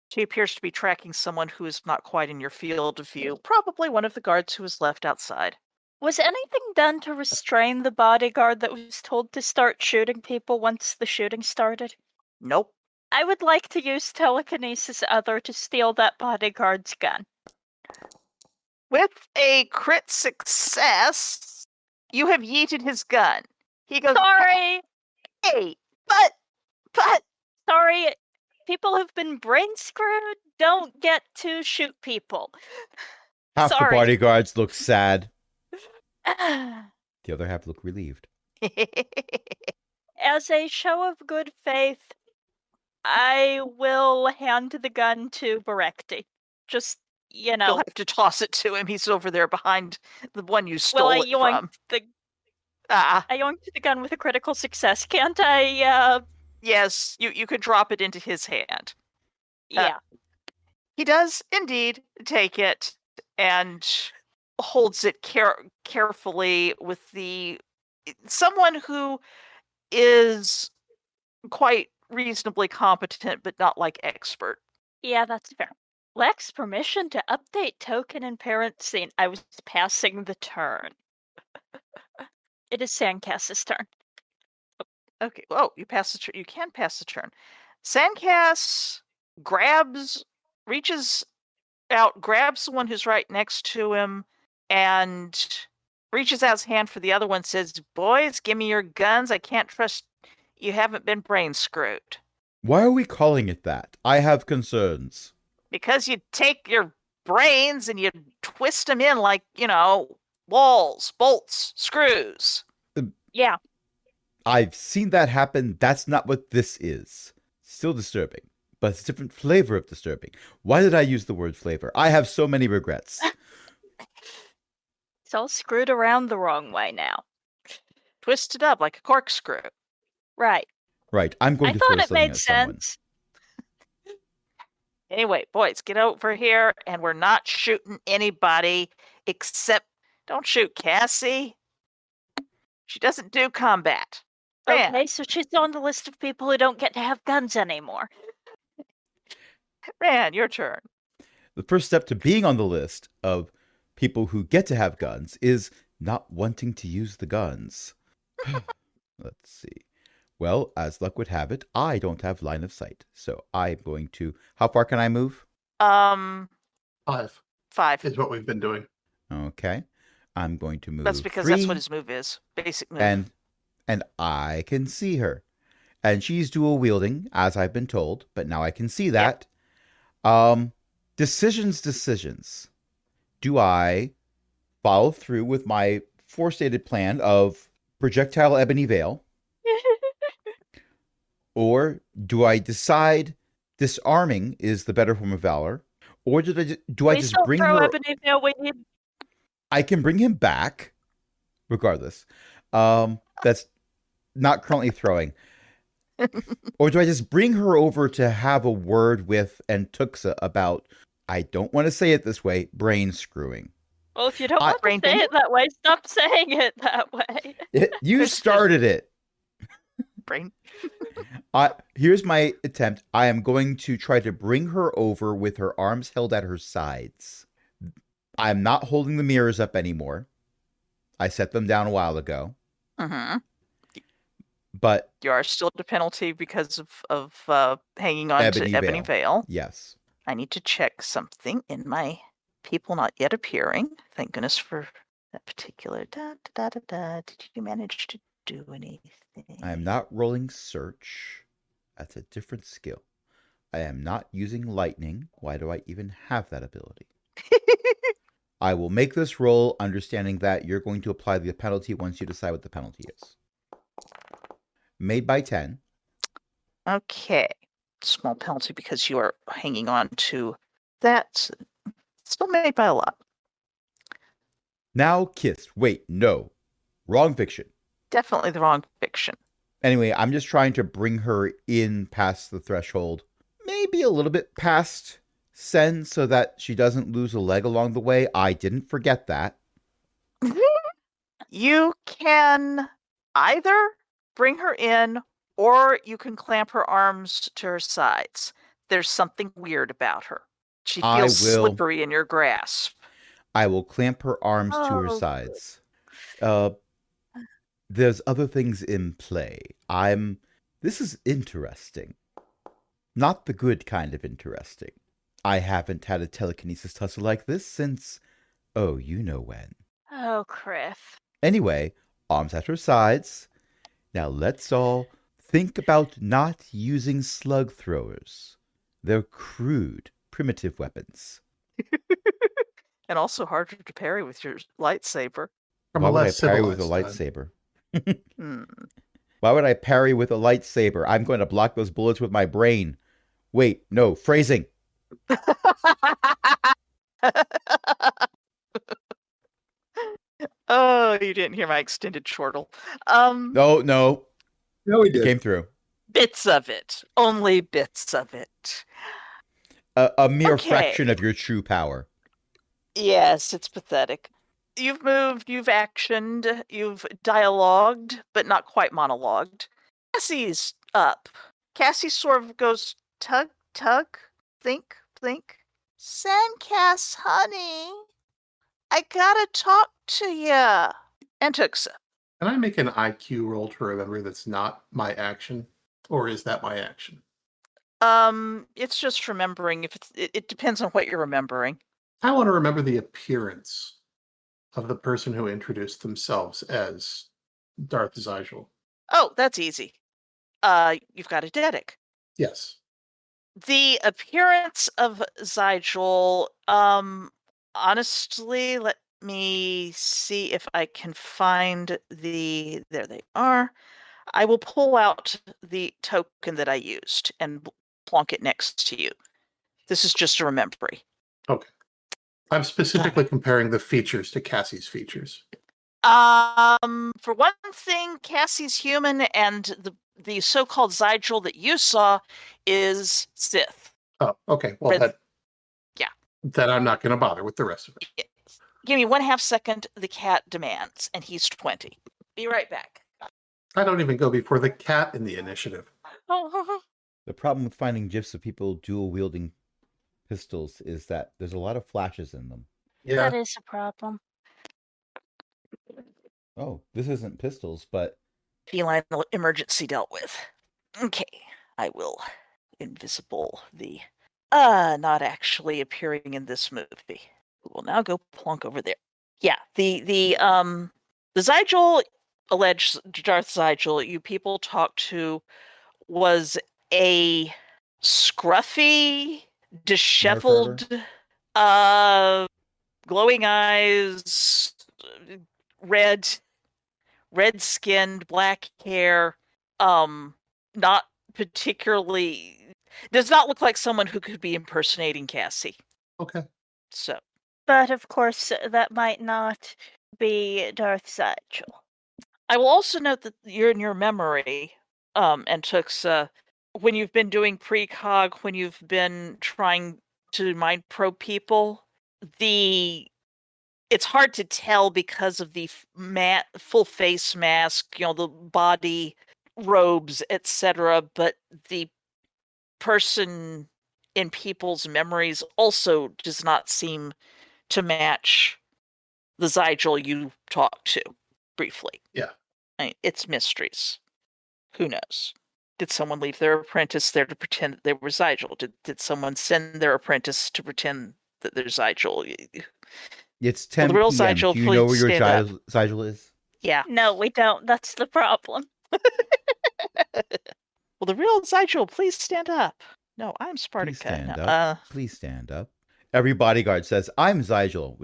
She appears to be tracking someone who is not quite in your field of view, probably one of the guards who was left outside. Was anything done to restrain the bodyguard that was told to start shooting people once the shooting started? Nope. I would like to use telekinesis other to steal that bodyguard's gun. With a crit success, you have yeeted his gun. He goes, Sorry! hey, but... Sorry, people who've been brain screwed don't get to shoot people. Half Sorry. the bodyguards look sad. The other half look relieved. As a show of good faith, I will hand the gun to Barekti. Just, you know. You'll have to toss it to him. He's over there behind the one you stole I it from. I yoinked the gun with a critical success. Can't I, Yes, you could drop it into his hand. Yeah. He does indeed take it and holds it carefully with someone who is quite reasonably competent, but not like expert. Yeah, that's fair. Lex, permission to update token and parent scene. I was passing the turn. It is Sandcast's turn. Okay. Oh, you pass the turn. You can pass the turn. Sandcast reaches out, grabs the one who's right next to him, and reaches out his hand for the other one. Says, "Boys, give me your guns. I can't trust you haven't been brain screwed." Why are we calling it that? I have concerns. Because you take your brains and you twist them in like, walls, bolts, screws. Yeah. I've seen that happen. That's not what this is. Still disturbing, but it's a different flavor of disturbing. Why did I use the word flavor? I have so many regrets. It's all screwed around the wrong way now. Twisted up like a corkscrew. Right. Right. I'm going I to thought throw it something made at someone. sense. Anyway, boys, get over here, and we're not shooting anybody except don't shoot Cassie. She doesn't do combat. Man. Okay, so she's on the list of people who don't get to have guns anymore. Ran, your turn. The first step to being on the list of people who get to have guns is not wanting to use the guns. Let's see. Well, as luck would have it, I don't have line of sight. So I'm going to... How far can I move? 5 5. is what we've been doing. Okay. I'm going to move That's because 3, that's what his move is. Basic move. And I can see her. And she's dual wielding, as I've been told, but now I can see that. Decisions. Do I follow through with my forestated plan of projectile ebony veil? Or do I decide disarming is the better form of valor? Or do I just bring her... Ebony Veil, we need... I can bring him back, regardless. That's not currently throwing. Or do I just bring her over to have a word with Antuxa about, I don't want to say it this way, brain screwing? Well, if you don't want to say it that way, stop saying it that way. You started it. Brain. Here's my attempt. I am going to try to bring her over with her arms held at her sides. I'm not holding the mirrors up anymore. I set them down a while ago. Mm-hmm. But You are still at a penalty because of hanging on Ebony to Ebony Veil. Veil. Yes. I need to check something in my people not yet appearing. Thank goodness for that particular Did you manage to do anything? I am not rolling search. That's a different skill. I am not using lightning. Why do I even have that ability? I will make this roll understanding that you're going to apply the penalty once you decide what the penalty is. Made by 10. Okay. Small penalty because you are hanging on to that. Still made by a lot. Now kissed. Wait, no. Wrong fiction. Definitely the wrong fiction. Anyway, I'm just trying to bring her in past the threshold. Maybe a little bit past Sen so that she doesn't lose a leg along the way. I didn't forget that. You can either bring her in or you can clamp her arms to her sides. There's something weird about her. She I feels will- slippery in your grasp. I will clamp her arms to her Oh, sides. There's other things in play. This is interesting. Not the good kind of interesting. I haven't had a telekinesis tussle like this since, oh, you know when. Oh, Criff. Anyway, arms at her sides. Now let's all think about not using slug throwers. They're crude, primitive weapons. And also harder to parry with your lightsaber. From Why a would I less parry with a civilized time. lightsaber? Hmm. Why would I parry with a lightsaber? I'm going to block those bullets with my brain. Wait, no, phrasing. Oh, you didn't hear my extended chortle. No, No, we it did. came through. Bits of it. Only bits of it. A mere Okay. fraction of your true power. Yes, it's pathetic. You've moved, you've actioned, you've dialogued, but not quite monologued. Cassie's up. Cassie sort of goes tug, tug, think, think. Sandcass, honey, I gotta talk to ya. And Tuxa. Can I make an IQ roll to remember that's not my action? Or is that my action? It's just remembering if it depends on what you're remembering. I want to remember the appearance of the person who introduced themselves as Darth Zygel. Oh, that's easy. You've got a Dedic. Yes. The appearance of Zygel, honestly, let me see if I can find there they are. I will pull out the token that I used and plonk it next to you. This is just a remembering. Okay. I'm specifically comparing the features to Cassie's features. For one thing, Cassie's human, and the so-called Zygel that you saw is Sith. Oh, okay. Well, Red- yeah. Then I'm not going to bother with the rest of it. Yes. Give me 1/2 second. The cat demands, and he's 20. Be right back. I don't even go before the cat in the initiative. The problem with finding GIFs of people dual wielding pistols is that there's a lot of flashes in them. Yeah. That is a problem. Oh, this isn't pistols, but Feline emergency dealt with. Okay, I will invisible the not actually appearing in this movie. We will now go plonk over there. Yeah, the Zygel, alleged Darth Zygel you people talked to was a scruffy, disheveled, glowing eyes, red-skinned, black hair, not particularly does not look like someone who could be impersonating Cassie. Okay. So, But of course, that might not be Darth Zygel. I will also note that you're in your memory, and Tuxa, when you've been doing precog, when you've been trying to mind probe people, it's hard to tell because of the full face mask, the body robes, etc. But the person in people's memories also does not seem to match the Zygel you talked to briefly. Yeah. It's mysteries. Who knows? Did someone leave their apprentice there to pretend that they were Zygel? Did someone send their apprentice to pretend that they're Zygel? It's Will the 10 real p.m. Zygel Do you know please where your stand up? Zygel is? Yeah. No, we don't. That's the problem. Will the real Zygel please stand up? No, I'm Please Spartica. stand No, up. Please stand up. Every bodyguard says, I'm Zygel.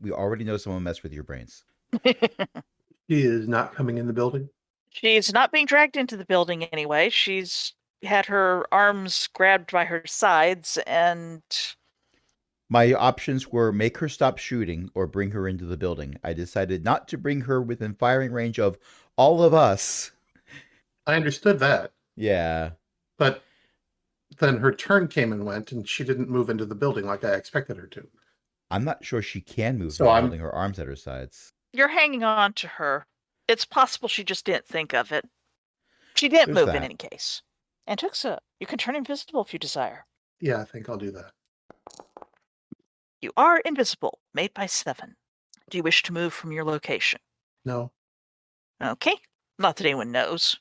We already know someone messed with your brains. He is not coming in the building. She's not being dragged into the building anyway. She's had her arms grabbed by her sides and My options were make her stop shooting or bring her into the building. I decided not to bring her within firing range of all of us. I understood that, Yeah. but then her turn came and went, and she didn't move into the building like I expected her to. I'm not sure she can move So by I'm- holding her arms at her sides. you're hanging on to her. It's possible she just didn't think of it. She didn't There's move in that. any case. And Tuxa, you can turn invisible if you desire. Yeah, I think I'll do that. You are invisible, made by 7. Do you wish to move from your location? No. Okay. Not that anyone knows.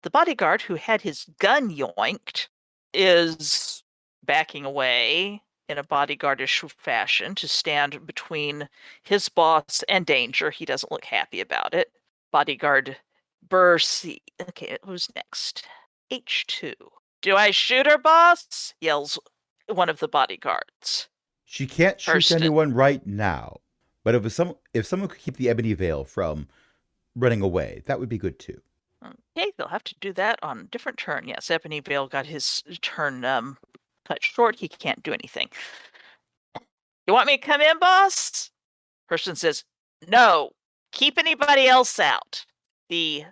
The bodyguard who had his gun yoinked is backing away in a bodyguardish fashion to stand between his boss and danger. He doesn't look happy about it. Bodyguard bursts. Okay, who's next? H2. Do I shoot her, boss? Yells one of the bodyguards. She can't shoot Hurston. anyone right now. But if someone could keep the Ebony Veil from running away, that would be good too. Okay, they'll have to do that on a different turn. Yes, Ebony Veil got his turn cut short. He can't do anything. You want me to come in, boss? Hurston says, no, keep anybody else out. The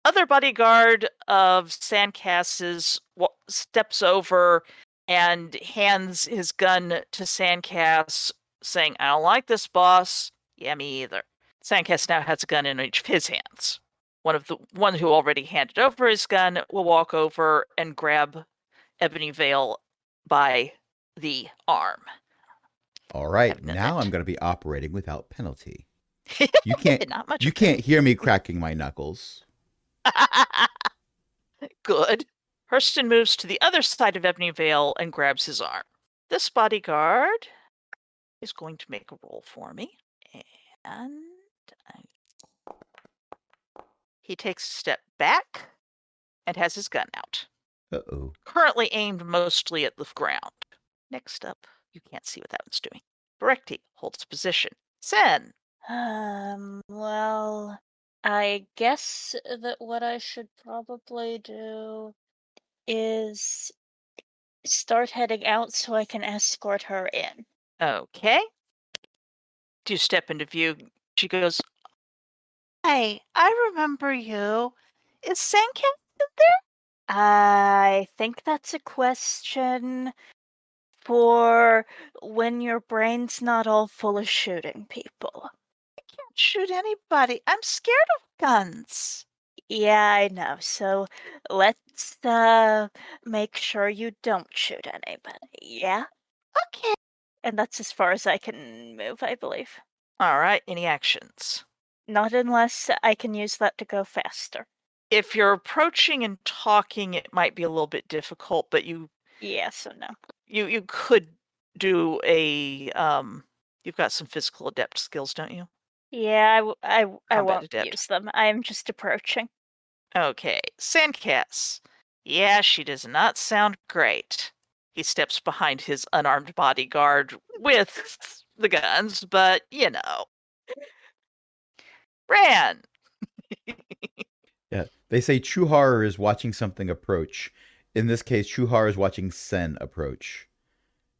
other bodyguard of Sandcast's steps over and hands his gun to Sandcast, saying, I don't like this, boss. Yeah, me either. Sandcast now has a gun in each of his hands. One who already handed over his gun will walk over and grab Ebony Veil by the arm. All right, Have a now minute. I'm going to be operating without penalty. You can't Not much. you can't hear me cracking my knuckles. Good. Hurston moves to the other side of Ebony Veil and grabs his arm. This bodyguard is going to make a roll for me. And he takes a step back and has his gun out. Uh-oh. Currently aimed mostly at the ground. Next up, you can't see what that one's doing. Berekti holds position. Sen. Well, I guess that what I should probably do is start heading out so I can escort her in. Okay. 2 step into view. She goes, Hey, I remember you. Is Sandcast in there? I think that's a question for when your brain's not all full of shooting people. I can't shoot anybody. I'm scared of guns. Yeah, I know. So let's make sure you don't shoot anybody. Yeah? Okay. And that's as far as I can move, I believe. All right. Any actions? Not unless I can use that to go faster. If you're approaching and talking, it might be a little bit difficult, but you So no. you could do a you've got some physical adept skills, don't you? Yeah, I Combat won't adept. use them. I'm just approaching. Okay. Sandcast. Yeah, she does not sound great. He steps behind his unarmed bodyguard with the guns, but you know. Ran. Yeah. They say true horror is watching something approach. In this case, true horror is watching Sen approach.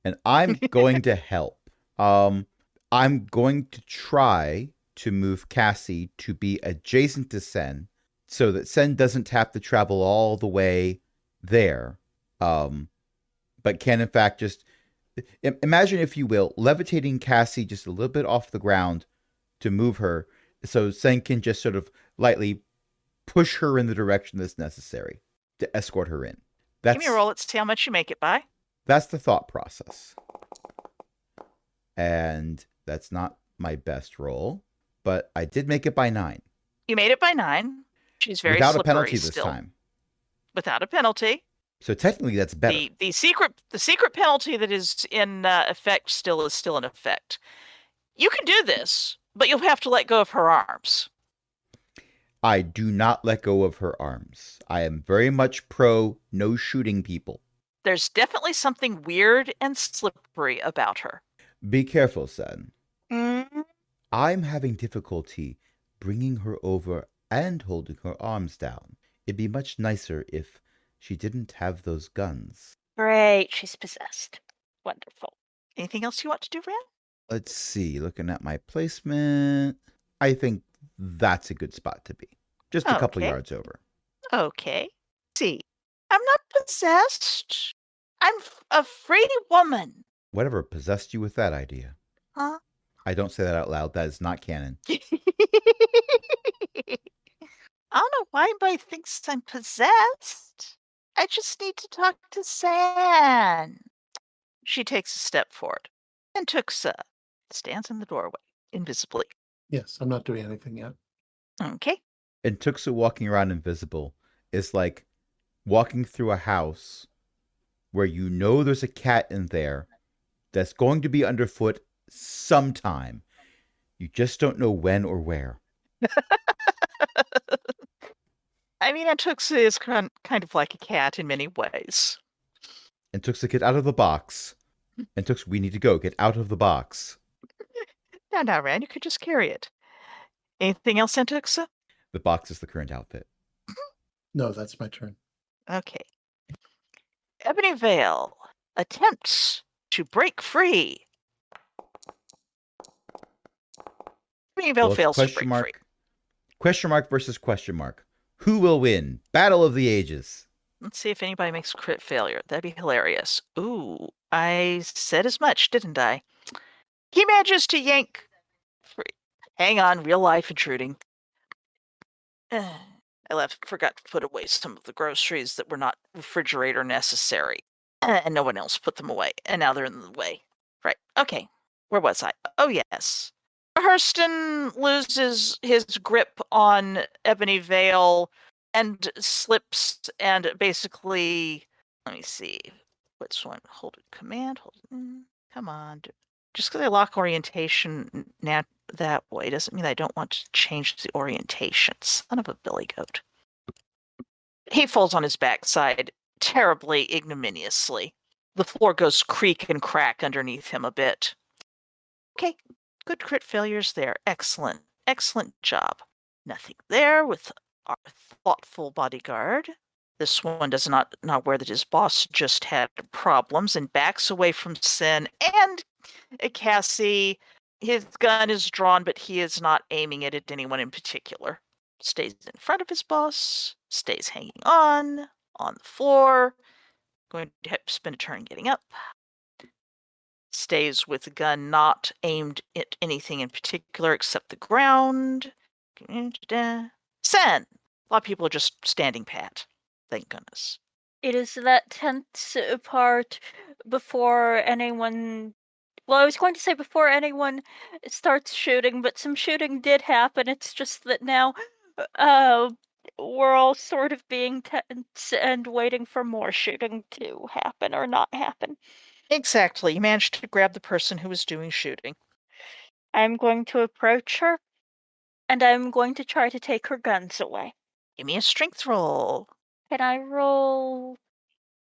And I'm going to help. I'm going to try to move Cassie to be adjacent to Sen so that Sen doesn't have to travel all the way there. But can in fact just imagine, if you will, levitating Cassie just a little bit off the ground to move her so Sen can just sort of lightly push her in the direction that's necessary to escort her in. Give me a roll. Let's see how much you make it by. That's the thought process. And that's not my best roll, but I did make it by 9. You made it by 9. She's very Without a slippery penalty this still. time. Without a penalty. So technically that's better. The secret penalty that is in effect is still in effect. You can do this, but you'll have to let go of her arms. I do not let go of her arms. I am very much pro no shooting people. There's definitely something weird and slippery about her. Be careful, son. Mm, I'm having difficulty bringing her over and holding her arms down. It'd be much nicer if she didn't have those guns. great, she's possessed. Wonderful. Anything else you want to do, Ran? Let's see, looking at my placement, I think that's a good spot to be. Just a couple Okay. yards over. Okay. See, I'm not possessed. I'm a free woman. Whatever possessed you with that idea? Huh? I don't say that out loud. That is not canon. I don't know why anybody thinks I'm possessed. I just need to talk to San. She takes a step forward, and Tuxa stands in the doorway, invisibly. Yes, I'm not doing anything yet. Okay. And Tuxa walking around invisible is like walking through a house where you know there's a cat in there that's going to be underfoot sometime. You just don't know when or where. I mean, and Tuxa is kind of like a cat in many ways. And Tuxa, get out of the box. And Tuxa, we need to go. Get out of the box. Now, Ran, you could just carry it. Anything else, Tuxa? The box is the current outfit. No, that's my turn. Okay. Ebony Vale attempts to break free. Ebony Vale Well, it's fails to question break mark. free. Question mark versus question mark. Who will win? Battle of the Ages. Let's see if anybody makes a crit failure. That'd be hilarious. Ooh, I said as much, didn't I? He manages to yank free. Hang on, real life intruding. I forgot to put away some of the groceries that were not refrigerator necessary. And no one else put them away. And now they're in the way. Right. Okay. Where was I? Oh, yes. Hurston loses his grip on Ebony Vale and slips and basically, let me see. Which one? Hold it. Command. Hold it. Come on. Just because I lock orientation now that way doesn't mean I don't want to change the orientation. Son of a billy goat. He falls on his backside terribly ignominiously. The floor goes creak and crack underneath him a bit. Okay, good crit failures there. Excellent. Excellent job. Nothing there with our thoughtful bodyguard. This one does not know where that his boss just had problems and backs away from Sin and Cassie. His gun is drawn, but he is not aiming it at anyone in particular. Stays in front of his boss, stays hanging on the floor, going to have to spend a turn getting up. Stays with the gun not aimed at anything in particular except the ground. Sen! A lot of people are just standing pat. Thank goodness. It is that tense part before anyone. Well, I was going to say before anyone starts shooting, but some shooting did happen. It's just that now we're all sort of being tense and waiting for more shooting to happen or not happen. Exactly. You managed to grab the person who was doing shooting. I'm going to approach her, and I'm going to try to take her guns away. Give me a strength roll. Can I roll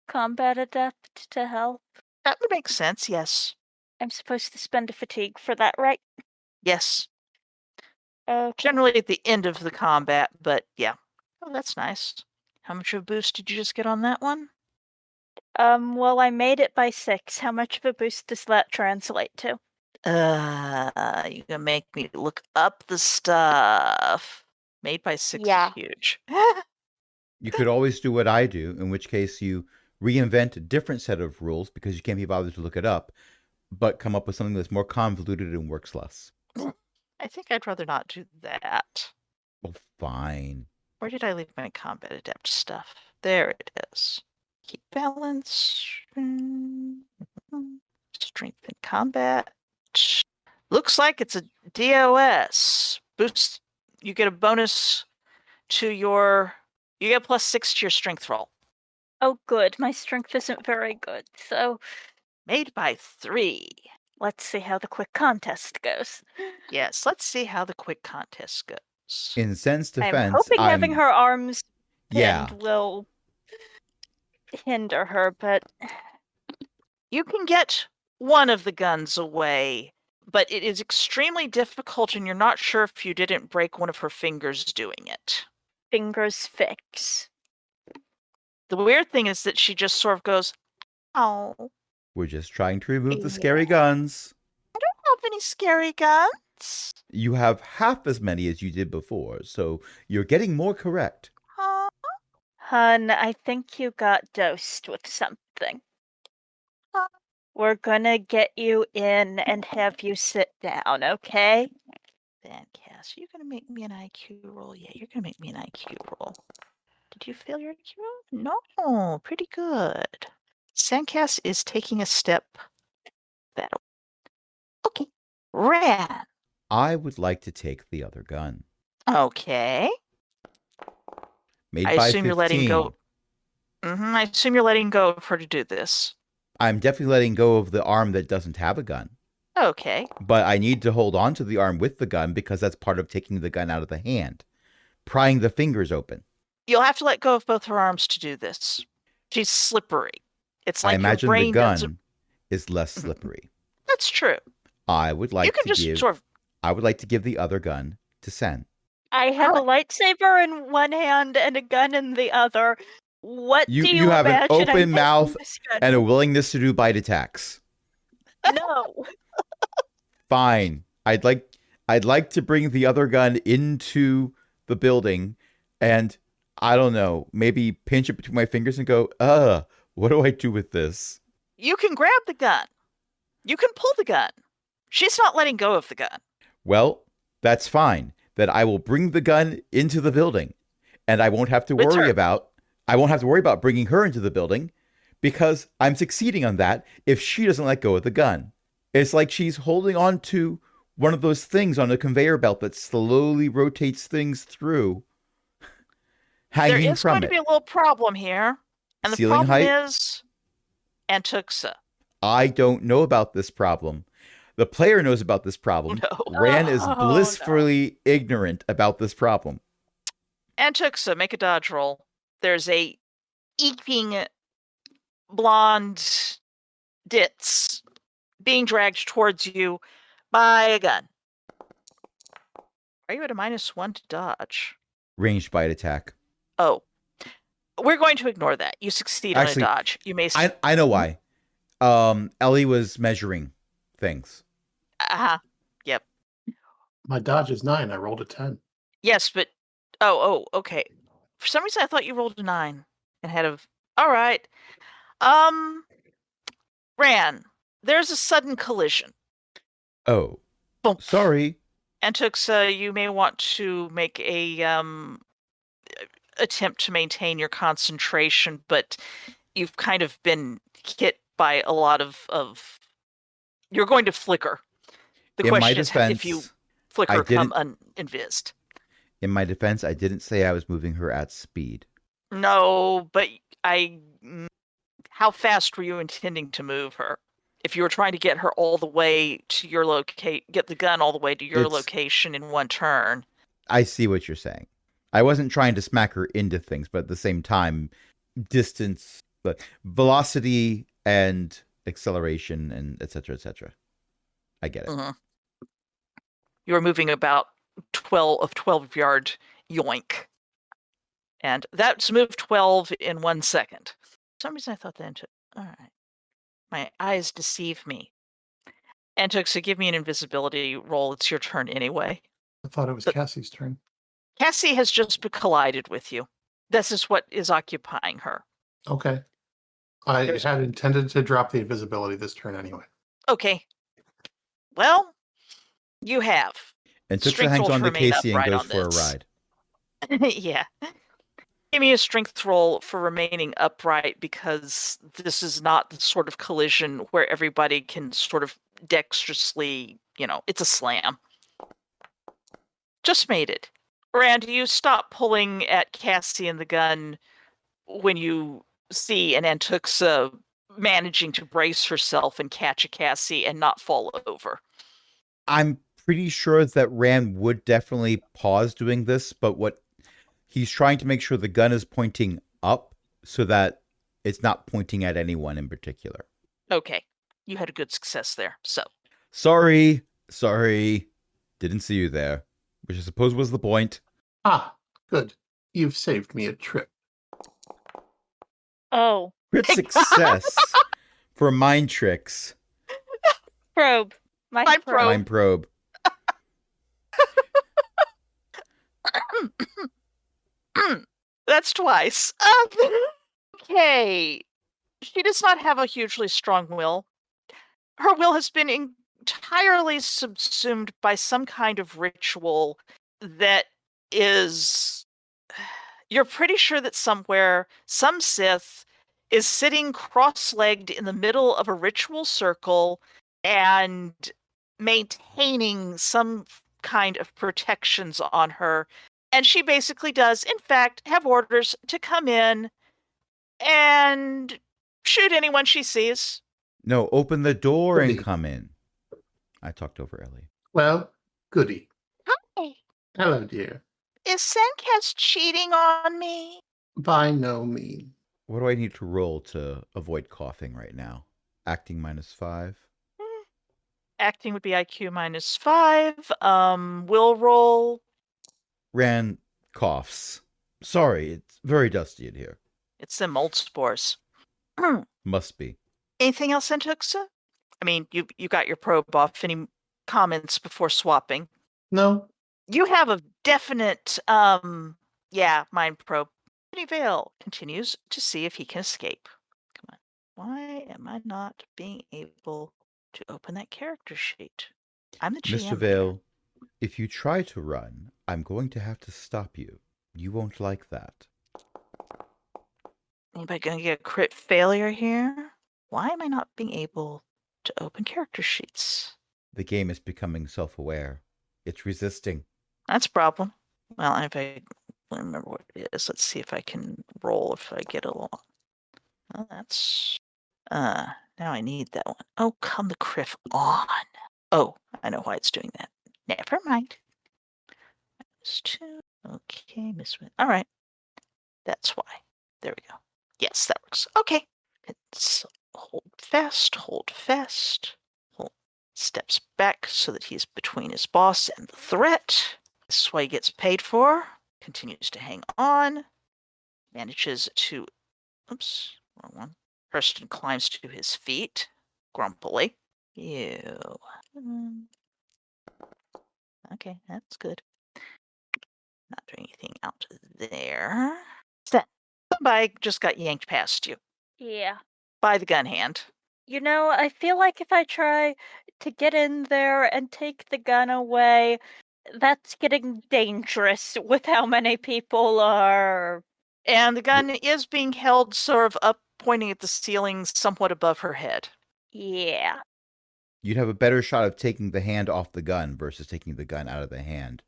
combat adept to help? That would make sense, yes. I'm supposed to spend a fatigue for that, right? Yes. Okay. Generally at the end of the combat, but yeah. Oh, that's nice. How much of a boost did you just get on that one? Well, I made it by 6. How much of a boost does that translate to? You're gonna make me look up the stuff. Made by 6 Yeah. is huge. You could always do what I do, in which case you reinvent a different set of rules because you can't be bothered to look it up, but come up with something that's more convoluted and works less. I think I'd rather not do that. Well, fine. Where did I leave my combat adept stuff? There it is. Keep balance. Strength in combat. Looks like it's a DOS. Boosts you get a bonus to your. You get +6 to your strength roll. Oh, good. My strength isn't very good, so Made by 3. let's see how the quick contest goes. Yes, let's see how the quick contest goes. In Sen's I'm defense, hoping having her arms yeah. pinned will hinder her, but You can get one of the guns away, but it is extremely difficult, and you're not sure if you didn't break one of her fingers doing it. fingers fix. The weird thing is that she just sort of goes, "Oh, We're just trying to remove the Yeah. scary guns. I don't have any scary guns." You have half as many as you did before, so you're getting more correct. Huh? Hun, I think you got dosed with something. Huh? We're gonna get you in and have you sit down, okay? Then, Cass, you're gonna make me an IQ roll. Yeah, you're gonna make me an IQ roll. Did you fail your IQ roll? No, pretty good. Sandcast is taking a step that. Okay. Ran. I would like to take the other gun. Okay. Made I by assume 15. you're letting go. I assume you're letting go of her to do this. I'm definitely letting go of the arm that doesn't have a gun. Okay. But I need to hold on to the arm with the gun because that's part of taking the gun out of the hand. Prying the fingers open. You'll have to let go of both her arms to do this. She's slippery. It's I like your imagine the brain doesn't. gun is less slippery. That's true. I would like You can to just give sort of. I would like to give the other gun to Sen. I have a lightsaber in one hand and a gun in the other. What You do you have an imagine I'm open taking mouth this gun? and a willingness to do bite attacks. No. Fine. I'd like to bring the other gun into the building and I don't know, maybe pinch it between my fingers and go, what do I do with this? You can grab the gun. You can pull the gun. She's not letting go of the gun. Well, that's fine. That I will bring the gun into the building and I won't have to With worry her. about bringing her into the building because I'm succeeding on that if she doesn't let go of the gun. It's like she's holding on to one of those things on a conveyor belt that slowly rotates things through, There hanging is from going to it. be a little problem here. And the Ceiling problem height? is Antuxa. I don't know about this problem. The player knows about this problem. No. Ran is Oh, blissfully ignorant about this problem. Antuxa, make a dodge roll. There's a eeping blonde ditz being dragged towards you by a gun. Are you at a -1 to dodge? Ranged bite attack. Oh. We're going to ignore that. You succeed Actually, on a dodge. You may. I know why. Ellie was measuring things. Yep. My dodge is 9. I rolled a 10. Yes, but. Okay. For some reason, I thought you rolled a 9 ahead of. All right. Ran. There's a sudden collision. Oh, Boom. sorry. Antuxa, you may want to make a attempt to maintain your concentration, but you've kind of been hit by a lot of you're going to flicker. The In my question is defense, if you flicker come uninvised. In my defense, I didn't say I was moving her at speed. No, but how fast were you intending to move her? If you were trying to get her all the way to your get the gun all the way to your location in one turn. I see what you're saying. I wasn't trying to smack her into things, but at the same time, distance, velocity and acceleration and et cetera, et cetera. I get it. Mm-hmm. You're moving about 12-yard yoink. And that's moved 12 in 1 second. For some reason I thought that. All right. My eyes deceive me. Antuxa, give me an invisibility roll. It's your turn anyway. I thought it was Cassie's turn. Cassie has just collided with you. This is what is occupying her. Okay. I had intended to drop the invisibility this turn anyway. Okay. Well, you have. And Tuxa hangs on to Casey and goes for a ride. Yeah. Give me a strength roll for remaining upright because this is not the sort of collision where everybody can sort of dexterously, it's a slam. Just made it. Rand, you stop pulling at Cassie and the gun when you see an Antuxa managing to brace herself and catch a Cassie and not fall over. I'm pretty sure that Rand would definitely pause doing this, but what he's trying to make sure the gun is pointing up so that it's not pointing at anyone in particular. Okay, you had a good success there. So, Sorry. Didn't see you there, which I suppose was the point. Ah, good. You've saved me a trip. Oh, Crit success for mind tricks. probe. Mind Mind probe. probe. Mind probe. That's twice. Okay. She does not have a hugely strong will. Her will has been entirely subsumed by some kind of ritual that is. You're pretty sure that somewhere, some Sith is sitting cross-legged in the middle of a ritual circle and maintaining some kind of protections on her. And she basically does, in fact, have orders to come in and shoot anyone she sees. No, open the door and Goody. come in. I talked over Ellie. Well, goody. Hi. Hello, dear. Is Senkes cheating on me? By no means. What do I need to roll to avoid coughing right now? Acting -5. Acting would be IQ -5. Will roll. Rand coughs. Sorry, it's very dusty in here. It's the mold spores. Must be. Anything else, Antuxa? I mean, you got your probe off. Any comments before swapping? No? You have a definite, mind probe. Vale continues to see if he can escape. Come on. Why am I not being able to open that character sheet? I'm the GM. Mr. Vale, if you try to run, I'm going to have to stop you. You won't like that. Anybody gonna get a crit failure here? Why am I not being able to open character sheets? The game is becoming self-aware. It's resisting. That's a problem. Well, if I remember what it is, let's see if I can roll if I get along. Well, that's now I need that one. Oh, come the criff on. Oh, I know why it's doing that. Never mind. -2. Okay, Miss Win. All right. That's why. There we go. Yes, that works. Okay. It's hold fast, hold fast. Hold. Steps back so that he's between his boss and the threat. This is what he gets paid for. Continues to hang on. Manages to. Oops, wrong one. Hurston climbs to his feet, grumpily. Ew. Okay, that's good. Not doing anything out there. Somebody just got yanked past you yeah. by the gun hand. You know, I feel like if I try to get in there and take the gun away, that's getting dangerous with how many people are. And the gun is being held sort of up, pointing at the ceiling somewhat above her head. Yeah. You'd have a better shot of taking the hand off the gun versus taking the gun out of the hand.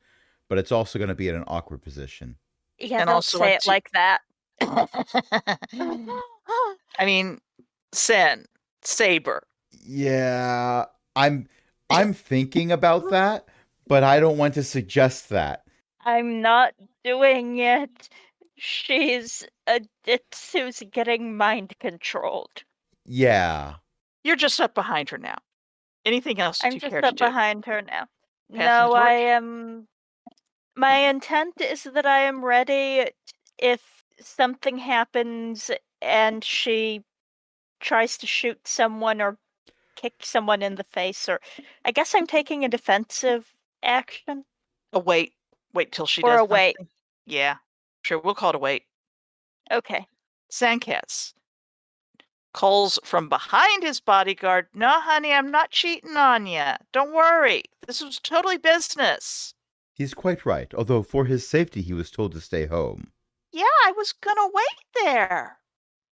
But it's also going to be in an awkward position. Yeah, And don't also say a it like that. I mean, Sen, Saber. Yeah, I'm thinking about that, but I don't want to suggest that. I'm not doing it. She's a ditz who's getting mind controlled. Yeah. You're just up behind her now. Anything else I'm you just care to up do? behind her now. Passing No, the I torch? am. My intent is that I am ready if something happens and she tries to shoot someone or kick someone in the face, or I guess I'm taking a defensive action. Oh, wait till she Or does a wait. something. Yeah, sure, we'll call it a wait. Okay. Sandcats calls from behind his bodyguard. No, honey, I'm not cheating on you. Don't worry. This was totally business. He's quite right, although for his safety he was told to stay home. Yeah, I was gonna wait there,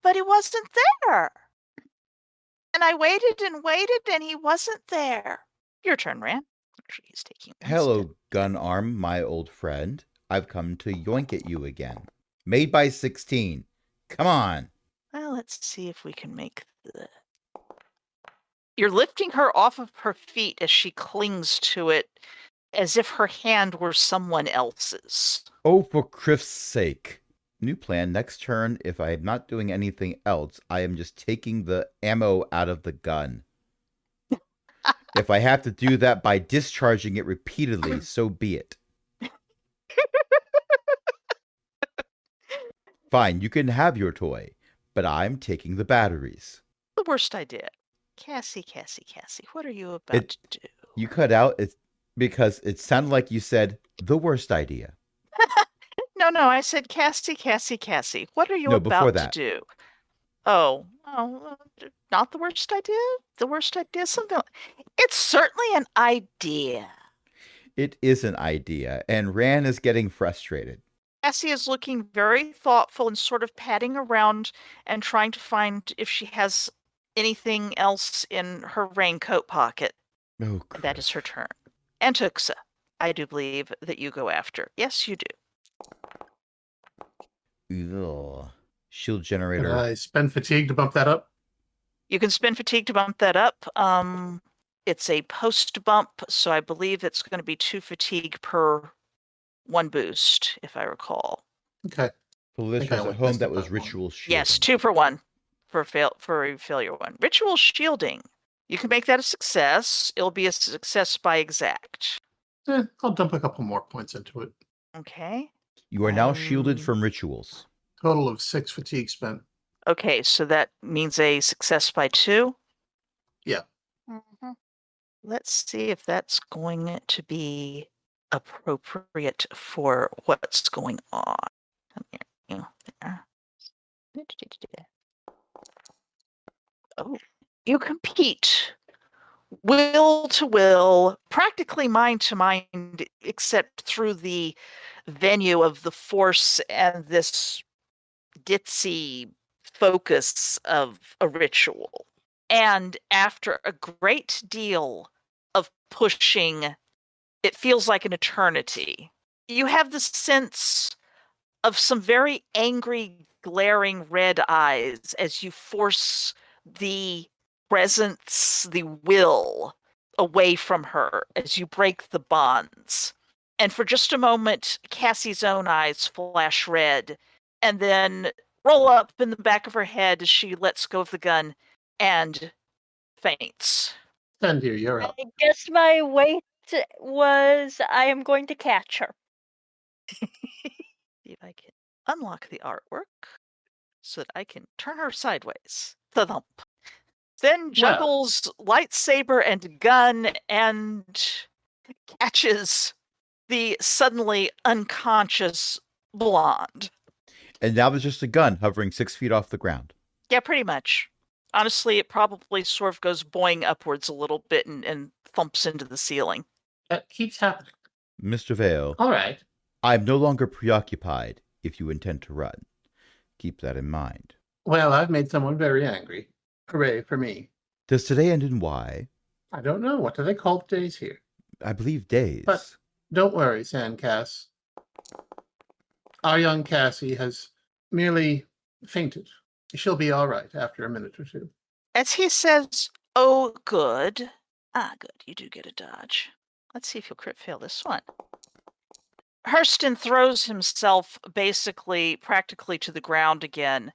but he wasn't there. And I waited and he wasn't there. Your turn, Rand. Actually, he's taking one Hello, step. gun arm, my old friend. I've come to yoink at you again. Made by 16. Come on. Well, let's see if we can make the. You're lifting her off of her feet as she clings to it as if her hand were someone else's. Oh, for Criff's sake. New plan. Next turn, if I am not doing anything else, I am just taking the ammo out of the gun. If I have to do that by discharging it repeatedly, so be it. Fine, you can have your toy, but I'm taking the batteries. The worst idea. Cassie, what are you about to do? You cut out it because it sounded like you said the worst idea. No, I said Cassie. What are you No, before about to that. do? Oh, not the worst idea? The worst idea? Something. It's certainly an idea. It is an idea, and Ran is getting frustrated. Cassie is looking very thoughtful and sort of patting around and trying to find if she has anything else in her raincoat pocket. Oh, That is her turn. And Tuxa, I do believe that you go after. Yes, you do. Ugh. Shield Can generator. I spend fatigue to bump that up? You can spend fatigue to bump that up. It's a post bump, so I believe it's going to be 2 fatigue per 1 boost, if I recall. Okay. For listeners at went home, missed that on was that one. ritual shielding. Yes, 2 per 1 for failure 1. Ritual shielding. You can make that a success. It'll be a success by exact. I'll dump a couple more points into it. Okay. You are now shielded from rituals. Total of 6 fatigue spent. Okay, so that means a success by 2. Yeah. Mm-hmm. Let's see if that's going to be appropriate for what's going on. Come here, there. Oh, you compete will to will, practically mind to mind, except through the venue of the force and this ditzy focus of a ritual. And after a great deal of pushing, it feels like an eternity. You have the sense of some very angry, glaring red eyes as you force the presence, the will, away from her as you break the bonds. And for just a moment, Cassie's own eyes flash red and then roll up in the back of her head as she lets go of the gun and faints. And here, you're up. I guess my wait was I am going to catch her. See if I can unlock the artwork so that I can turn her sideways. Thump. Then juggles lightsaber and gun and catches the suddenly unconscious blonde. And now there's just a gun hovering 6 feet off the ground. Yeah, pretty much. Honestly, it probably sort of goes boing upwards a little bit and thumps into the ceiling. That keeps happening. Mr. Vale, All right. I'm no longer preoccupied if you intend to run. Keep that in mind. Well, I've made someone very angry. Hooray for me. Does today end in Y? I don't know. What do they call days here? I believe days. But don't worry, Sandcass. Our young Cassie has merely fainted. She'll be all right after a minute or 2. As he says, oh, good. Ah, good. You do get a dodge. Let's see if you'll crit fail this one. Hurston throws himself practically to the ground again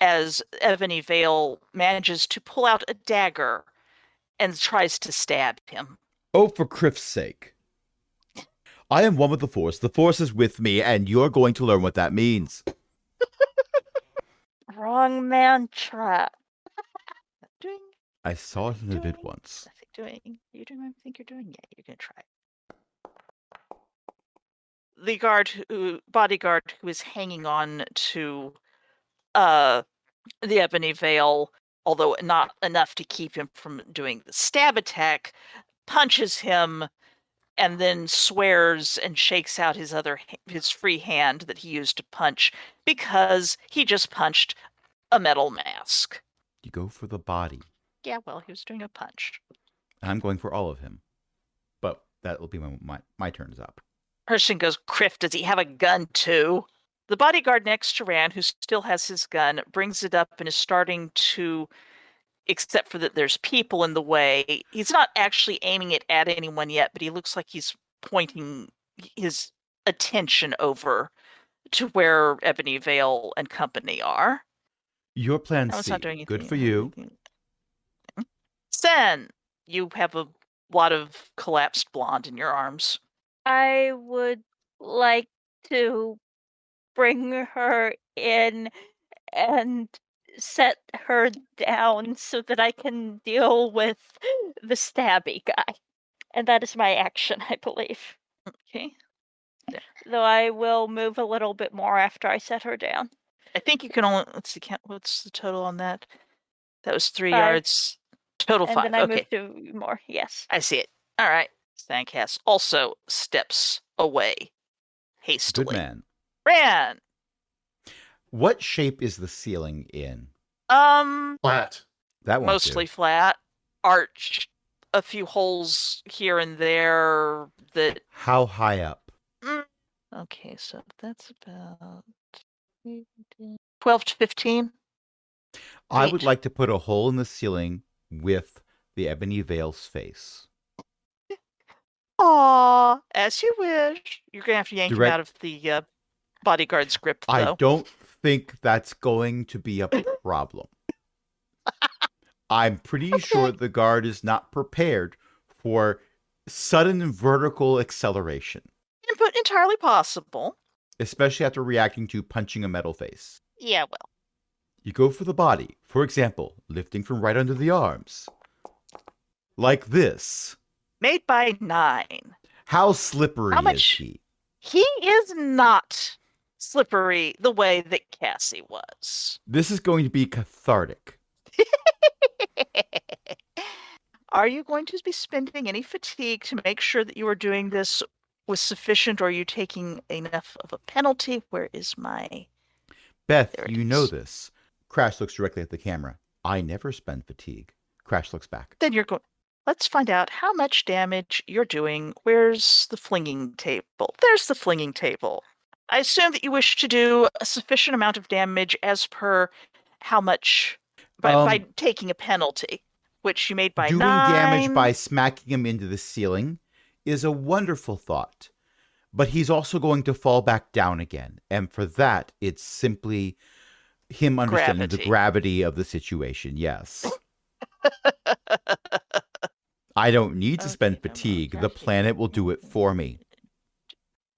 as Ebony Vale manages to pull out a dagger and tries to stab him. Oh, for Criff's sake. I am one with the Force. The Force is with me, and you're going to learn what that means. Wrong man trap. Doing, I saw it in a vid doing, once. doing. You doing what I think you're doing? Yeah, you're gonna try. The bodyguard who is hanging on to the Ebony Veil, although not enough to keep him from doing the stab attack, punches him and then swears and shakes out his free hand that he used to punch because he just punched a metal mask. You go for the body. Yeah, well, he was doing a punch. I'm going for all of him. But that will be when my turn's up. Hershon goes, Criff, does he have a gun too? The bodyguard next to Rand, who still has his gun, brings it up and is starting to, except for that there's people in the way. He's not actually aiming it at anyone yet, but he looks like he's pointing his attention over to where Ebony Vale and company are. Your plan No, it's C. not doing Good anything. for you. Sen, you have a lot of collapsed blonde in your arms. I would like to bring her in and set her down so that I can deal with the stabby guy. And that is my action, I believe. Okay. Though I will move a little bit more after I set her down. I think you can only, let's see, what's the total on that? That was 3 5. yards. Total And 5. then I Okay. move to more, yes. I see it. All right. Stankas also steps away hastily. Good man. Ran. What shape is the ceiling in? Flat. That won't Mostly do. flat. Arched. A few holes here and there that. How high up? Okay, so that's about 12 to 15. I would Feet. like to put a hole in the ceiling with the Ebony Vale's face. Aw, as you wish. You're gonna have to yank him Direct- out of the bodyguard's grip, though. I don't think that's going to be a problem. I'm pretty sure the guard is not prepared for sudden vertical acceleration, Input entirely possible. especially after reacting to punching a metal face. Yeah, well. You go for the body, for example, lifting from right under the arms. Like this. Made by 9. How slippery How is much- he? He is not slippery the way that Cassie was. This is going to be cathartic. Are you going to be spending any fatigue to make sure that you are doing this with sufficient, or are you taking enough of a penalty? Where is my... Beth, There it you know is. this. Crash looks directly at the camera. I never spend fatigue. Crash looks back. Then you're going... Let's find out how much damage you're doing. Where's the flinging table? There's the flinging table. I assume that you wish to do a sufficient amount of damage as per how much... By taking a penalty, which you made by Doing 9. damage by smacking him into the ceiling is a wonderful thought. But he's also going to fall back down again. And for that, it's simply him understanding the gravity of the situation. Yes. I don't need to spend Okay, now fatigue. The graphic- planet will do it for me.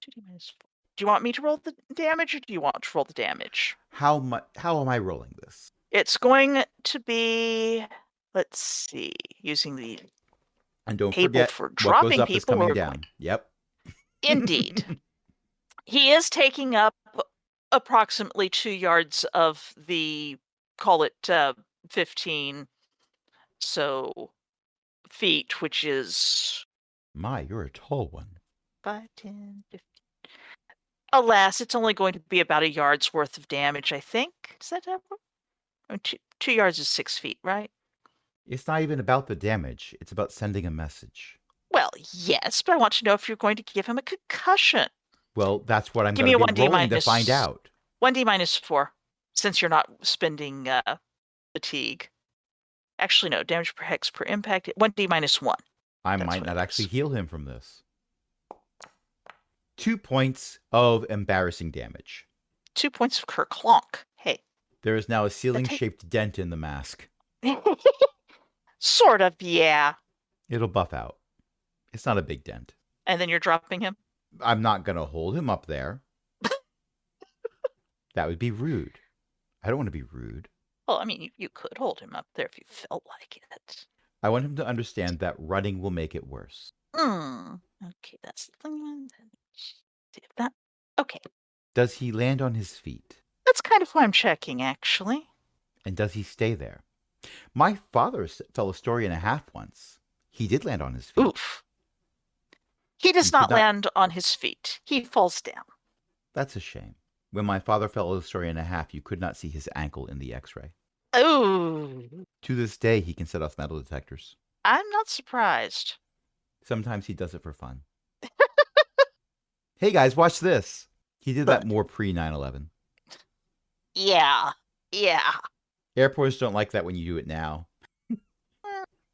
2d minus 4. Do you want me to roll the damage, or do you want to roll the damage? How am I rolling this? It's going to be, let's see, using the And don't table forget, for what dropping goes up is people. coming We're down. going- Yep. Indeed. He is taking up approximately 2 yards of the, call it 15 so feet, which is My, you're a tall one. 5, 10, 15. Alas, it's only going to be about a yard's worth of damage, I think. Does that have... 2 yards is 6 feet, right? It's not even about the damage. It's about sending a message. Well, yes, but I want to know if you're going to give him a concussion. Well, that's what I'm Give going me to a be 1d rolling to minus- find out. 1d minus 4, since you're not spending fatigue. Actually, no, damage per hex per impact. 1d minus 1. I That's might what not it actually is. heal him from this. 2 points of embarrassing damage. 2 points of Kerklonk. Hey. There is now a ceiling-shaped dent in the mask. Sort of, yeah. It'll buff out. It's not a big dent. And then you're dropping him? I'm not going to hold him up there. That would be rude. I don't want to be rude. Well, I mean, you could hold him up there if you felt like it. I want him to understand that running will make it worse. Okay, that's the thing. See if that... Okay, Does he land on his feet? that's kind of why I'm checking, actually. And does he stay there? My father fell a story and a half once. He did land on his feet. Oof. He does You could not not- land on his feet. He falls down. That's a shame. When my father fell a story and a half, you could not see his ankle in the x-ray. Oh, To this day, he can set off metal detectors. I'm not surprised. Sometimes he does it for fun. Hey guys, watch this. He did that But- more pre 9/11. Yeah. Yeah. Airports don't like that when you do it now.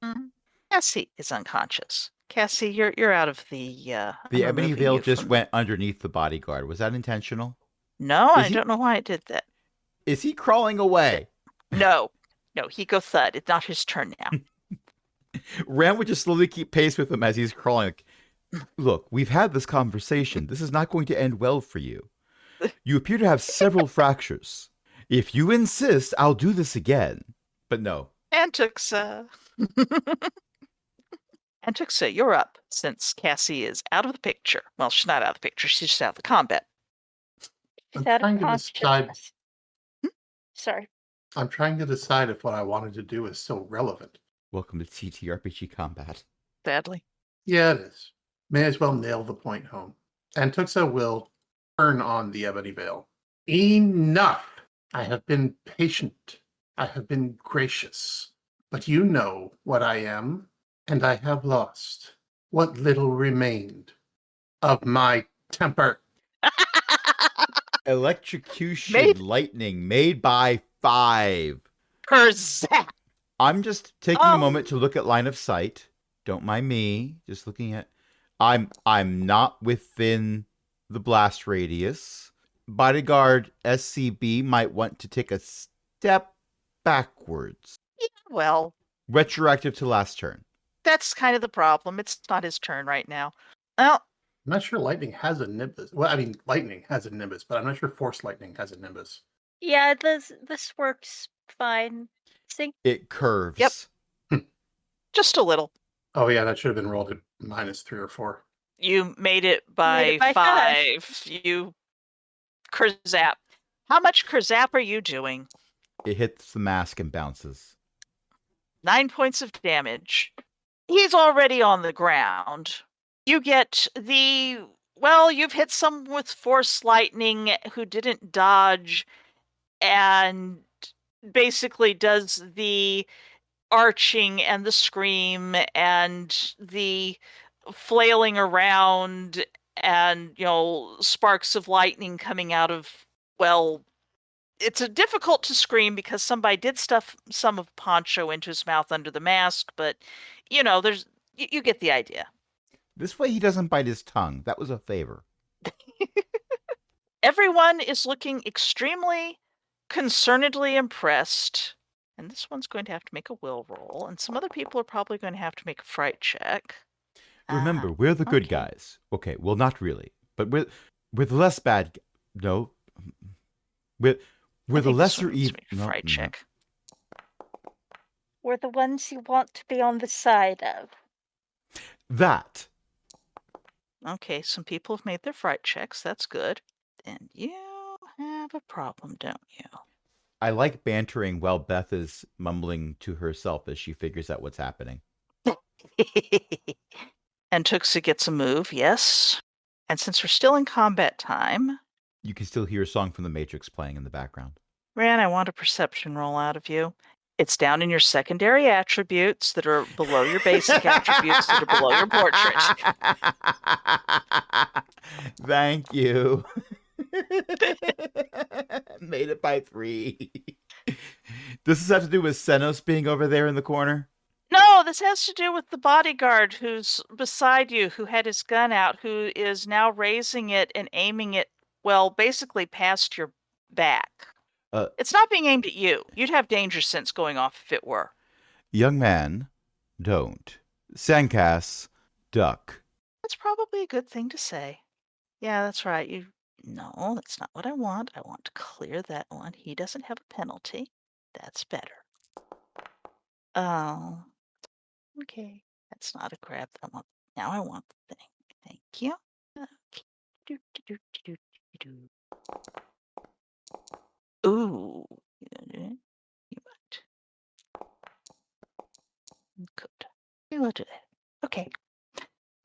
Mm. Cassie is unconscious. Cassie, you're out of the. I'm The ebony removing veil you just from went underneath the bodyguard. Was that intentional? No, Is I he- don't know why it did that. Is he crawling away? No, he go thud. It's not his turn now. Ram would just slowly keep pace with him as he's crawling. Like, look, we've had this conversation. This is not going to end well for you. You appear to have several fractures. If you insist, I'll do this again. But no. Antuxa. Antuxa, you're up since Cassie is out of the picture. Well, she's not out of the picture. She's just out of the combat. I'm She's out trying of to decide. consciousness. Sorry. I'm trying to decide if what I wanted to do is still relevant. Welcome to TTRPG Combat. Badly. Yeah, it is. May as well nail the point home. And Tuxa will turn on the ebony veil. Enough! I have been patient. I have been gracious. But you know what I am, and I have lost what little remained of my temper. Electrocution Made- lightning made by 5. Per zap. I'm just taking a Oh. moment to look at line of sight. Don't mind me. Just looking at I'm not within the blast radius. Bodyguard SCB might want to take a step backwards. Well, Retroactive to last turn. that's kind of the problem. It's not his turn right now. Well, I'm not sure lightning has a nimbus. Well, I mean, lightning has a nimbus, but I'm not sure force lightning has a nimbus. Yeah, this works fine. See? It curves. Yep. just a little. Oh, yeah, that should have been rolled at -3 or 4. You made it by, Made it by 5. You Kerzap. How much Kerzap are you doing? It hits the mask and bounces. 9 points of damage. He's already on the ground. You get you've hit someone with force lightning who didn't dodge and basically does the arching and the scream and the flailing around and, sparks of lightning coming out of, it's difficult to scream because somebody did stuff some of Poncho into his mouth under the mask, but there's you get the idea. This way he doesn't bite his tongue. That was a favor. Everyone is looking extremely concernedly impressed, and this one's going to have to make a will roll, and some other people are probably going to have to make a fright check. Remember, we're the good okay. guys. Okay, well, not really, but we're the less bad. No, we're I the think this lesser one needs evil. to make a fright check. We're the ones you want to be on the side of. That. Okay, some people have made their fright checks. That's good. And you have a problem, don't you? I like bantering while Beth is mumbling to herself as she figures out what's happening. And Tuxa gets a move, yes. And since we're still in combat time, You can still hear a song from The Matrix playing in the background. Ran, I want a perception roll out of you. It's down in your secondary attributes that are below your basic attributes that are below your portrait. Thank you. Made it by 3. Does this have to do with Senos being over there in the corner? No, this has to do with the bodyguard who's beside you, who had his gun out, who is now raising it and aiming it, basically past your back. It's not being aimed at you. You'd have danger sense going off if it were. Young man, don't. Sandcast, duck. That's probably a good thing to say. Yeah, that's right. No, that's not what I want. I want to clear that one. He doesn't have a penalty. That's better. Oh, okay. That's not a grab that I want. Now I want the thing. Thank you. Okay. Do, do, do, do, do, do. Ooh. You might. Good. We'll do that. Okay.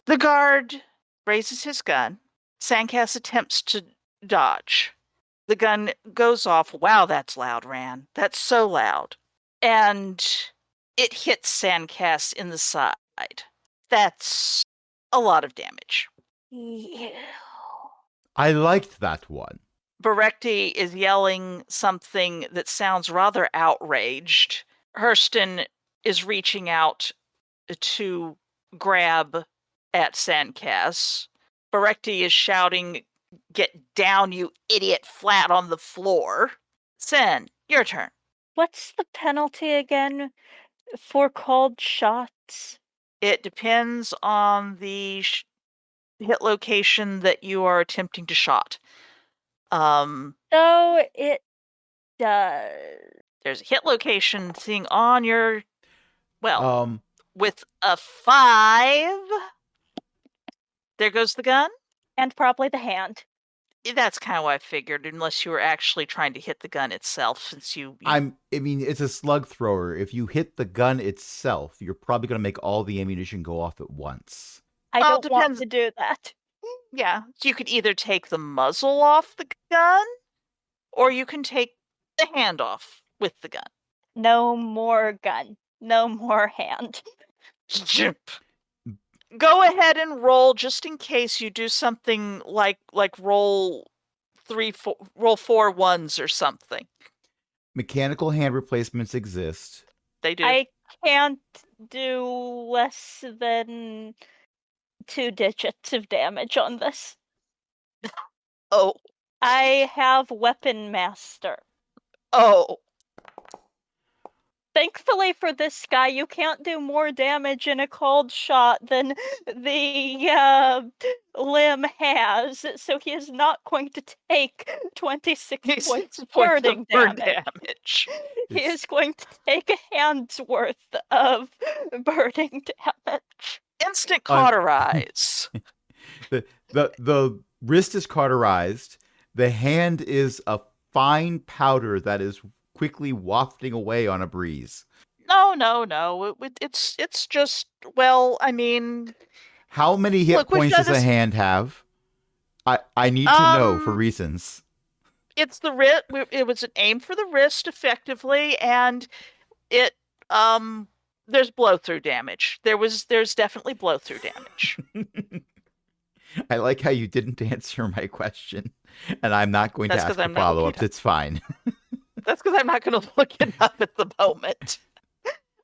The guard raises his gun. Sandcast attempts to dodge. The gun goes off. Wow, that's loud, Ran. That's so loud. And it hits Sandcast in the side. That's a lot of damage. Yeah. I liked that one. Berekti is yelling something that sounds rather outraged. Hurston is reaching out to grab at Sandcast. Berekti is shouting, "Get down, you idiot, flat on the floor." Sen, your turn. What's the penalty again for called shots? It depends on the hit location that you are attempting to shot. So it does. There's a hit location seeing on your, Um, with a 5. There goes the gun. And probably the hand. That's kind of what I figured, unless you were actually trying to hit the gun itself, since I mean, it's a slug thrower. If you hit the gun itself, you're probably going to make all the ammunition go off at once. I Well, don't want depends. to do that. Yeah, so you could either take the muzzle off the gun, or you can take the hand off with the gun. No more gun. No more hand. Jump. Go ahead and roll, just in case you do something like roll 4 ones or something. Mechanical hand replacements exist. They do. I can't do less than 2 digits of damage on this. Oh. I have Weapon Master. Oh. Thankfully for this guy, you can't do more damage in a cold shot than the limb has, so he is not going to take 26 points of burning damage. He is going to take a hand's worth of burning damage. Instant cauterize. The wrist is cauterized. The hand is a fine powder that is quickly wafting away on a breeze. No. It's just, well, I mean, how many hit points does a hand have? I need to know for reasons. It's the wrist. It was an aim for the wrist, effectively, and it there's blow through damage. There's definitely blow through damage. I like how you didn't answer my question, and I'm not going to ask for follow-ups. It's fine. That's because I'm not going to look it up at the moment.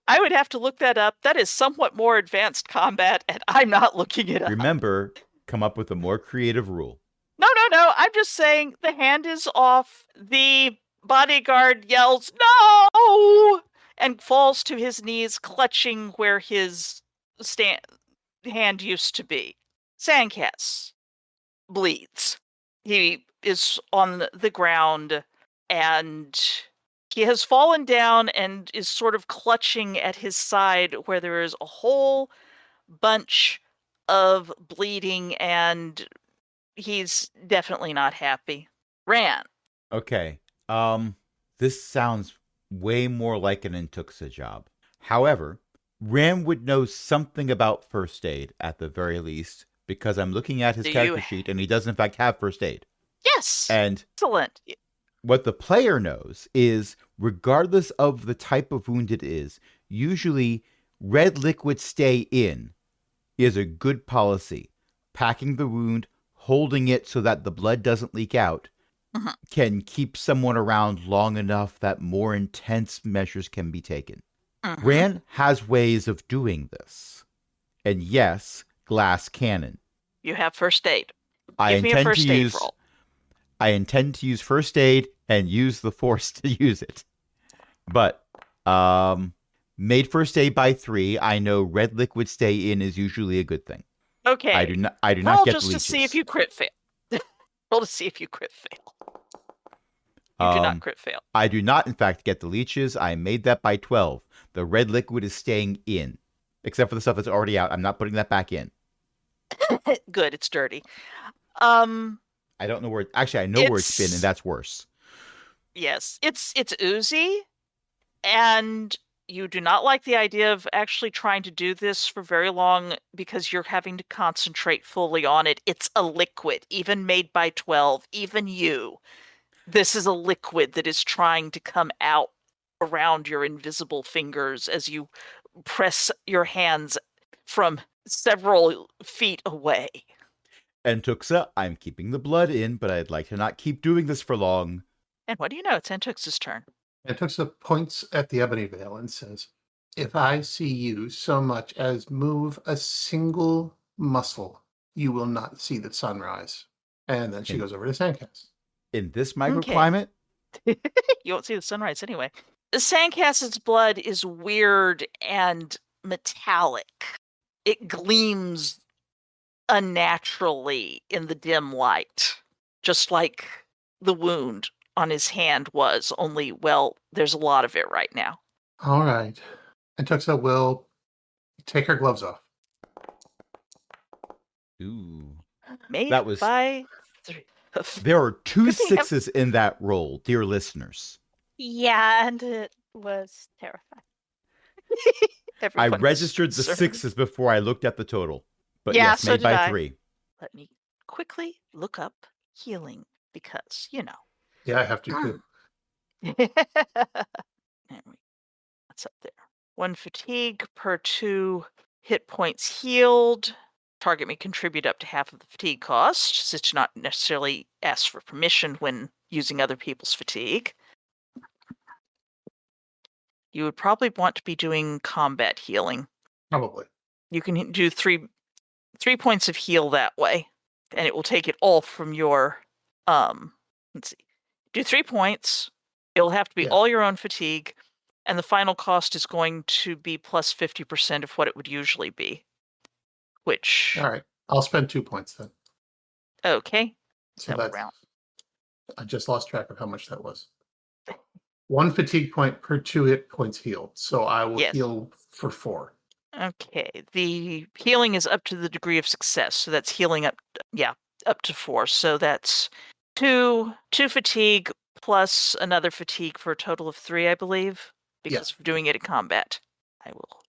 I would have to look that up. That is somewhat more advanced combat, and I'm not looking it up. Remember, come up with a more creative rule. No. I'm just saying the hand is off. The bodyguard yells, "No!" and falls to his knees, clutching where his hand used to be. Sandcast bleeds. He is on the ground, and he has fallen down and is sort of clutching at his side, where there is a whole bunch of bleeding, and he's definitely not happy. Ran. Okay. This sounds way more like an Intuxa job. However, Ram would know something about first aid at the very least, because I'm looking at his character sheet and he does in fact have first aid. Yes. And excellent. What the player knows is, regardless of the type of wound it is, usually red liquid stay in is a good policy. Packing the wound, holding it so that the blood doesn't leak out, can keep someone around long enough that more intense measures can be taken. Ran has ways of doing this. And yes, glass cannon. You have first aid. Give me a first aid roll. I intend to use first aid and use the force to use it. But made first aid by 3. I know red liquid stay in is usually a good thing. Okay. I do not roll get just leeches. to see if you crit fail. Roll to see if you crit fail. You do not crit fail. I do not, in fact, get the leeches. I made that by 12. The red liquid is staying in. Except for the stuff that's already out. I'm not putting that back in. Good, it's dirty. I don't know where... Actually, I know where it's been, and that's worse. Yes, it's oozy, and you do not like the idea of actually trying to do this for very long because you're having to concentrate fully on it. It's a liquid, even made by 12, even you. This is a liquid that is trying to come out around your invisible fingers as you press your hands from several feet away. And Tuxa, I'm keeping the blood in, but I'd like to not keep doing this for long. And what do you know? It's Antux's turn. Antuxa points at the ebony veil and says, "If I see you so much as move a single muscle, you will not see the sunrise." And then she In- goes over to Sandcast. In this Okay. microclimate, You won't see the sunrise anyway. Sandcast's blood is weird and metallic. It gleams unnaturally in the dim light, just like the wound on his hand was, only, well, there's a lot of it right now. All right. Antuxa will take her gloves off. ooh, Made That was- by 3. there are 2 Good thing I'm- 6s in that roll, dear listeners. Yeah, and it was terrifying. I Everyone was registered the concerned. 6s before I looked at the total. But Yeah, yes, so made did by I. 3. Let me quickly look up healing because, you know. Yeah, I have to too. What's up there? 1 fatigue per 2 hit points healed. Target may contribute up to half of the fatigue cost, since you're not necessarily asked for permission when using other people's fatigue. You would probably want to be doing combat healing. Probably. You can do 3 points of heal that way, and it will take it all from your let's see. Do 3 points. It'll have to be Yeah. all your own fatigue, and the final cost is going to be plus 50% of what it would usually be. Which All right. I'll spend 2 points then. okay. So No, that's. round. I just lost track of how much that was. 1 fatigue point per 2 hit points healed. So I will Yes. heal for 4. Okay. The healing is up to the degree of success, so that's healing up to 4. So that's 2 fatigue plus another fatigue for a total of 3, I believe, because of doing it in combat. I will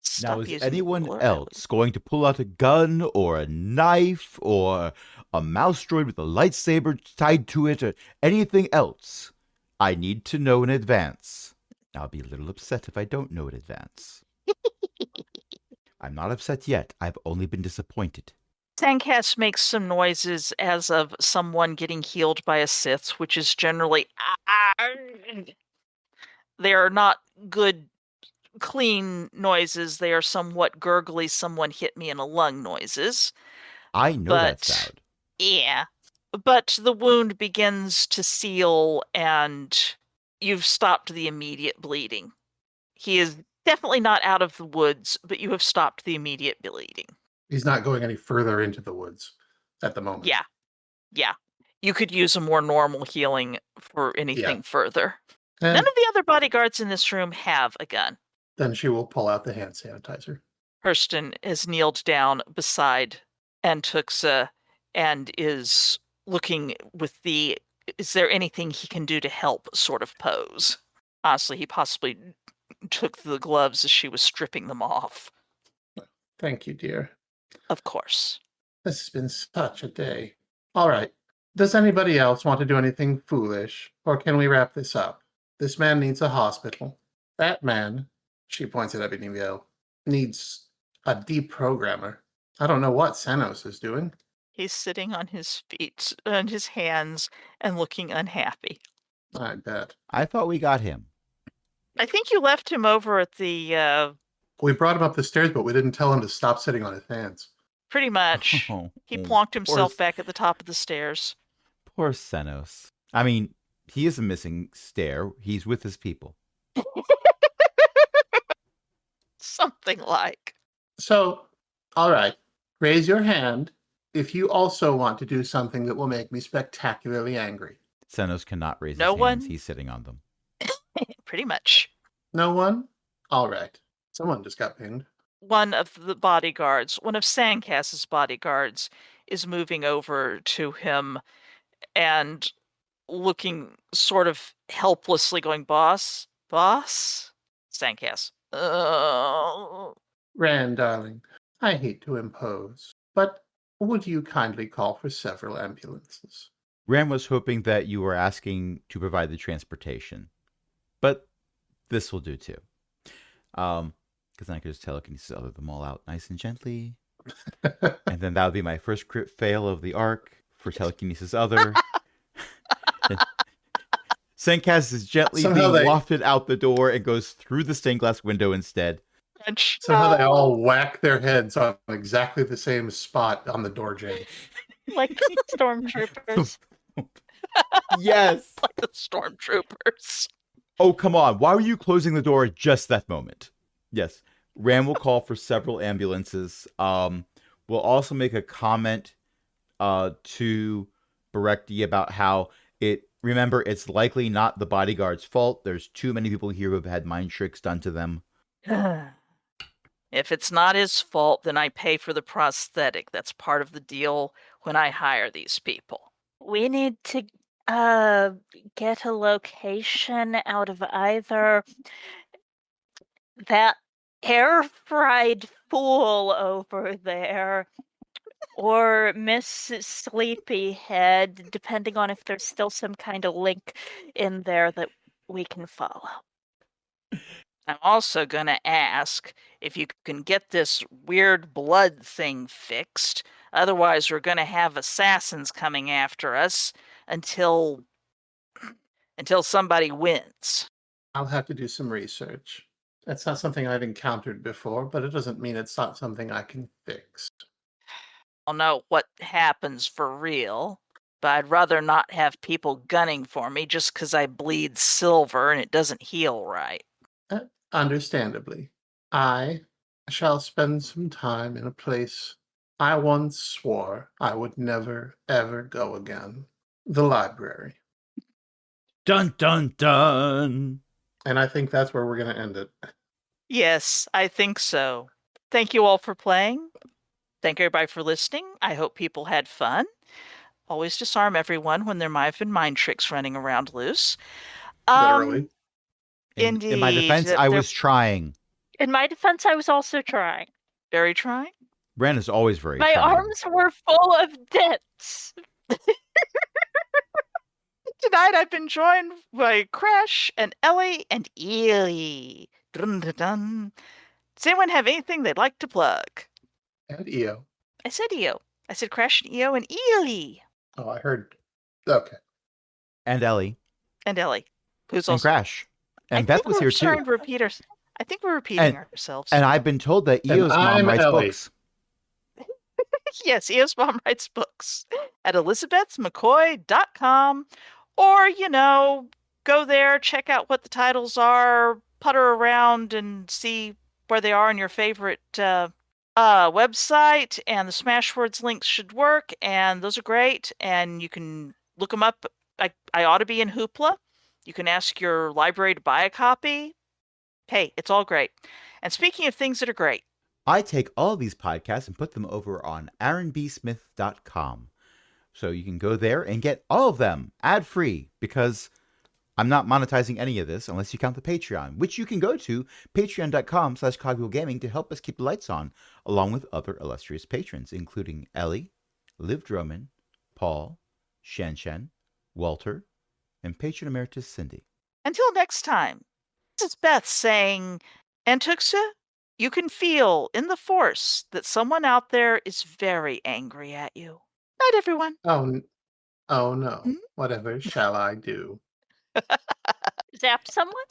stop Now, is using anyone blur else going to pull out a gun or a knife or a mouse droid with a lightsaber tied to it or anything else? I need to know in advance. I'll be a little upset if I don't know in advance. I'm not upset yet. I've only been disappointed. Sandcast makes some noises as of someone getting healed by a Sith, which is generally they are not good, clean noises. They are somewhat gurgly, someone hit me in a lung noises. I know that But- sound. Yeah. But the wound begins to seal, and you've stopped the immediate bleeding. He is definitely not out of the woods, but you have stopped the immediate bleeding. He's not going any further into the woods at the moment. Yeah. Yeah. You could use a more normal healing for anything further. And None of the other bodyguards in this room have a gun. then she will pull out the hand sanitizer. Hurston has kneeled down beside Antuxa and is looking with the "is there anything he can do to help" sort of pose. Honestly, he possibly took the gloves as she was stripping them off. Thank you, dear. Of course. This has been such a day. All right. Does anybody else want to do anything foolish, or can we wrap this up? This man needs a hospital. That man, she points at Eboniville, needs a deprogrammer. I don't know what Senos is doing. He's sitting on his feet and his hands and looking unhappy. I bet. I thought we got him. I think you left him over at the We brought him up the stairs, but we didn't tell him to stop sitting on his hands. pretty much. He Oh, plonked himself poor- back at the top of the stairs. Poor Senos. I mean, he is a missing stair. He's with his people. Something like. So, all right. Raise your hand if you also want to do something that will make me spectacularly angry. Senos cannot raise No his hands. one? He's sitting on them. Pretty much. No one? All right. Someone just got pinged. One of the bodyguards, one of Sandcast's bodyguards, is moving over to him and looking sort of helplessly, going, "Boss? Boss?" Sandcast. Rand, darling, I hate to impose, but would you kindly call for several ambulances? Ram was hoping that you were asking to provide the transportation, but this will do too. Because then I could just telekinesis other them all out nice and gently. And then that would be my first crit fail of the arc for telekinesis other. Sandcast is gently Somehow being they- wafted out the door and goes through the stained glass window instead. French. Somehow they No. all whack their heads on exactly the same spot on the door jamb. Like stormtroopers. Yes. Like the stormtroopers. Oh, come on. Why were you closing the door at just that moment? Yes. Ram will call for several ambulances. We'll also make a comment to Berekti about how remember, it's likely not the bodyguard's fault. There's too many people here who have had mind tricks done to them. If it's not his fault, then I pay for the prosthetic. That's part of the deal when I hire these people. We need to get a location out of either that air-fried fool over there or Miss Sleepyhead, depending on if there's still some kind of link in there that we can follow. I'm also going to ask if you can get this weird blood thing fixed. Otherwise, we're going to have assassins coming after us until somebody wins. I'll have to do some research. That's not something I've encountered before, but it doesn't mean it's not something I can fix. I'll know what happens for real, but I'd rather not have people gunning for me just because I bleed silver and it doesn't heal right. Understandably, I shall spend some time in a place I once swore I would never, ever go again. The library. Dun, dun, dun. And I think that's where we're going to end it. Yes, I think so. Thank you all for playing. Thank everybody for listening. I hope people had fun. Always disarm everyone when there might have been mind tricks running around loose. Literally. In my defense, Indeed. I was trying. In my defense, I was also trying. Very trying. Ren is always very My trying. arms were full of dents. Tonight I've been joined by Crash and Ellie and Ely. Dun, dun, dun. Does anyone have anything they'd like to plug? And EO. I said EO. I said Crash and EO and Ely. Oh, I heard. Okay. And Ellie. And Ellie. Who's And also Crash. And I Beth think was we're here starting too. to repeat I think we're repeating ourselves. And I've been told that And Eo's mom I'm writes Ellie. books. Yes, EO's mom writes books at elizabethmccoy.com. Or, go there, check out what the titles are, putter around and see where they are in your favorite website. And the Smashwords links should work. And those are great. And you can look them up. I ought to be in Hoopla. You can ask your library to buy a copy. Hey, it's all great. And speaking of things that are great, I take all these podcasts and put them over on AaronBSmith.com. So you can go there and get all of them ad-free because I'm not monetizing any of this unless you count the Patreon, which you can go to patreon.com/cogwheelgaming to help us keep the lights on, along with other illustrious patrons, including Ellie, Liv Drummond, Paul, Shen, Walter, and patron emeritus Cindy. until next time, this is Beth saying, Antuxa, you can feel in the force that someone out there is very angry at you. Night, everyone. Oh no. Hmm? Whatever shall I do? Zap someone?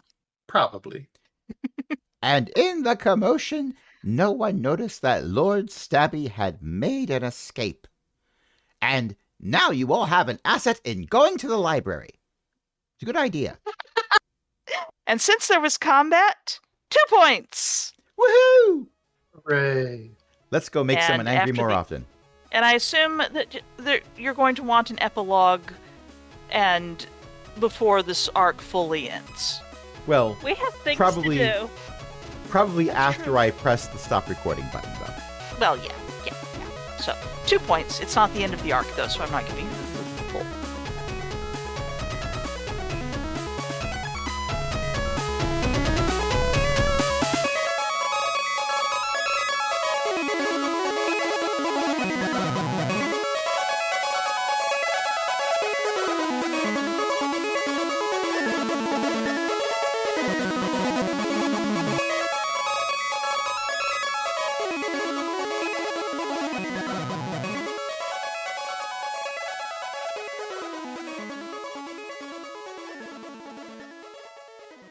Probably. And in the commotion, no one noticed that Lord Stabby had made an escape. And now you all have an asset in going to the library. It's a good idea. And since there was combat, 2 points. Woohoo! Hooray. Let's go make someone And angry after more the- often. And I assume that you're going to want an epilogue and before this arc fully ends. Well, We have things Probably- to do. probably That's after true. I press the stop recording button, though. Well, yeah. So, 2 points. It's not the end of the arc, though, so I'm not giving you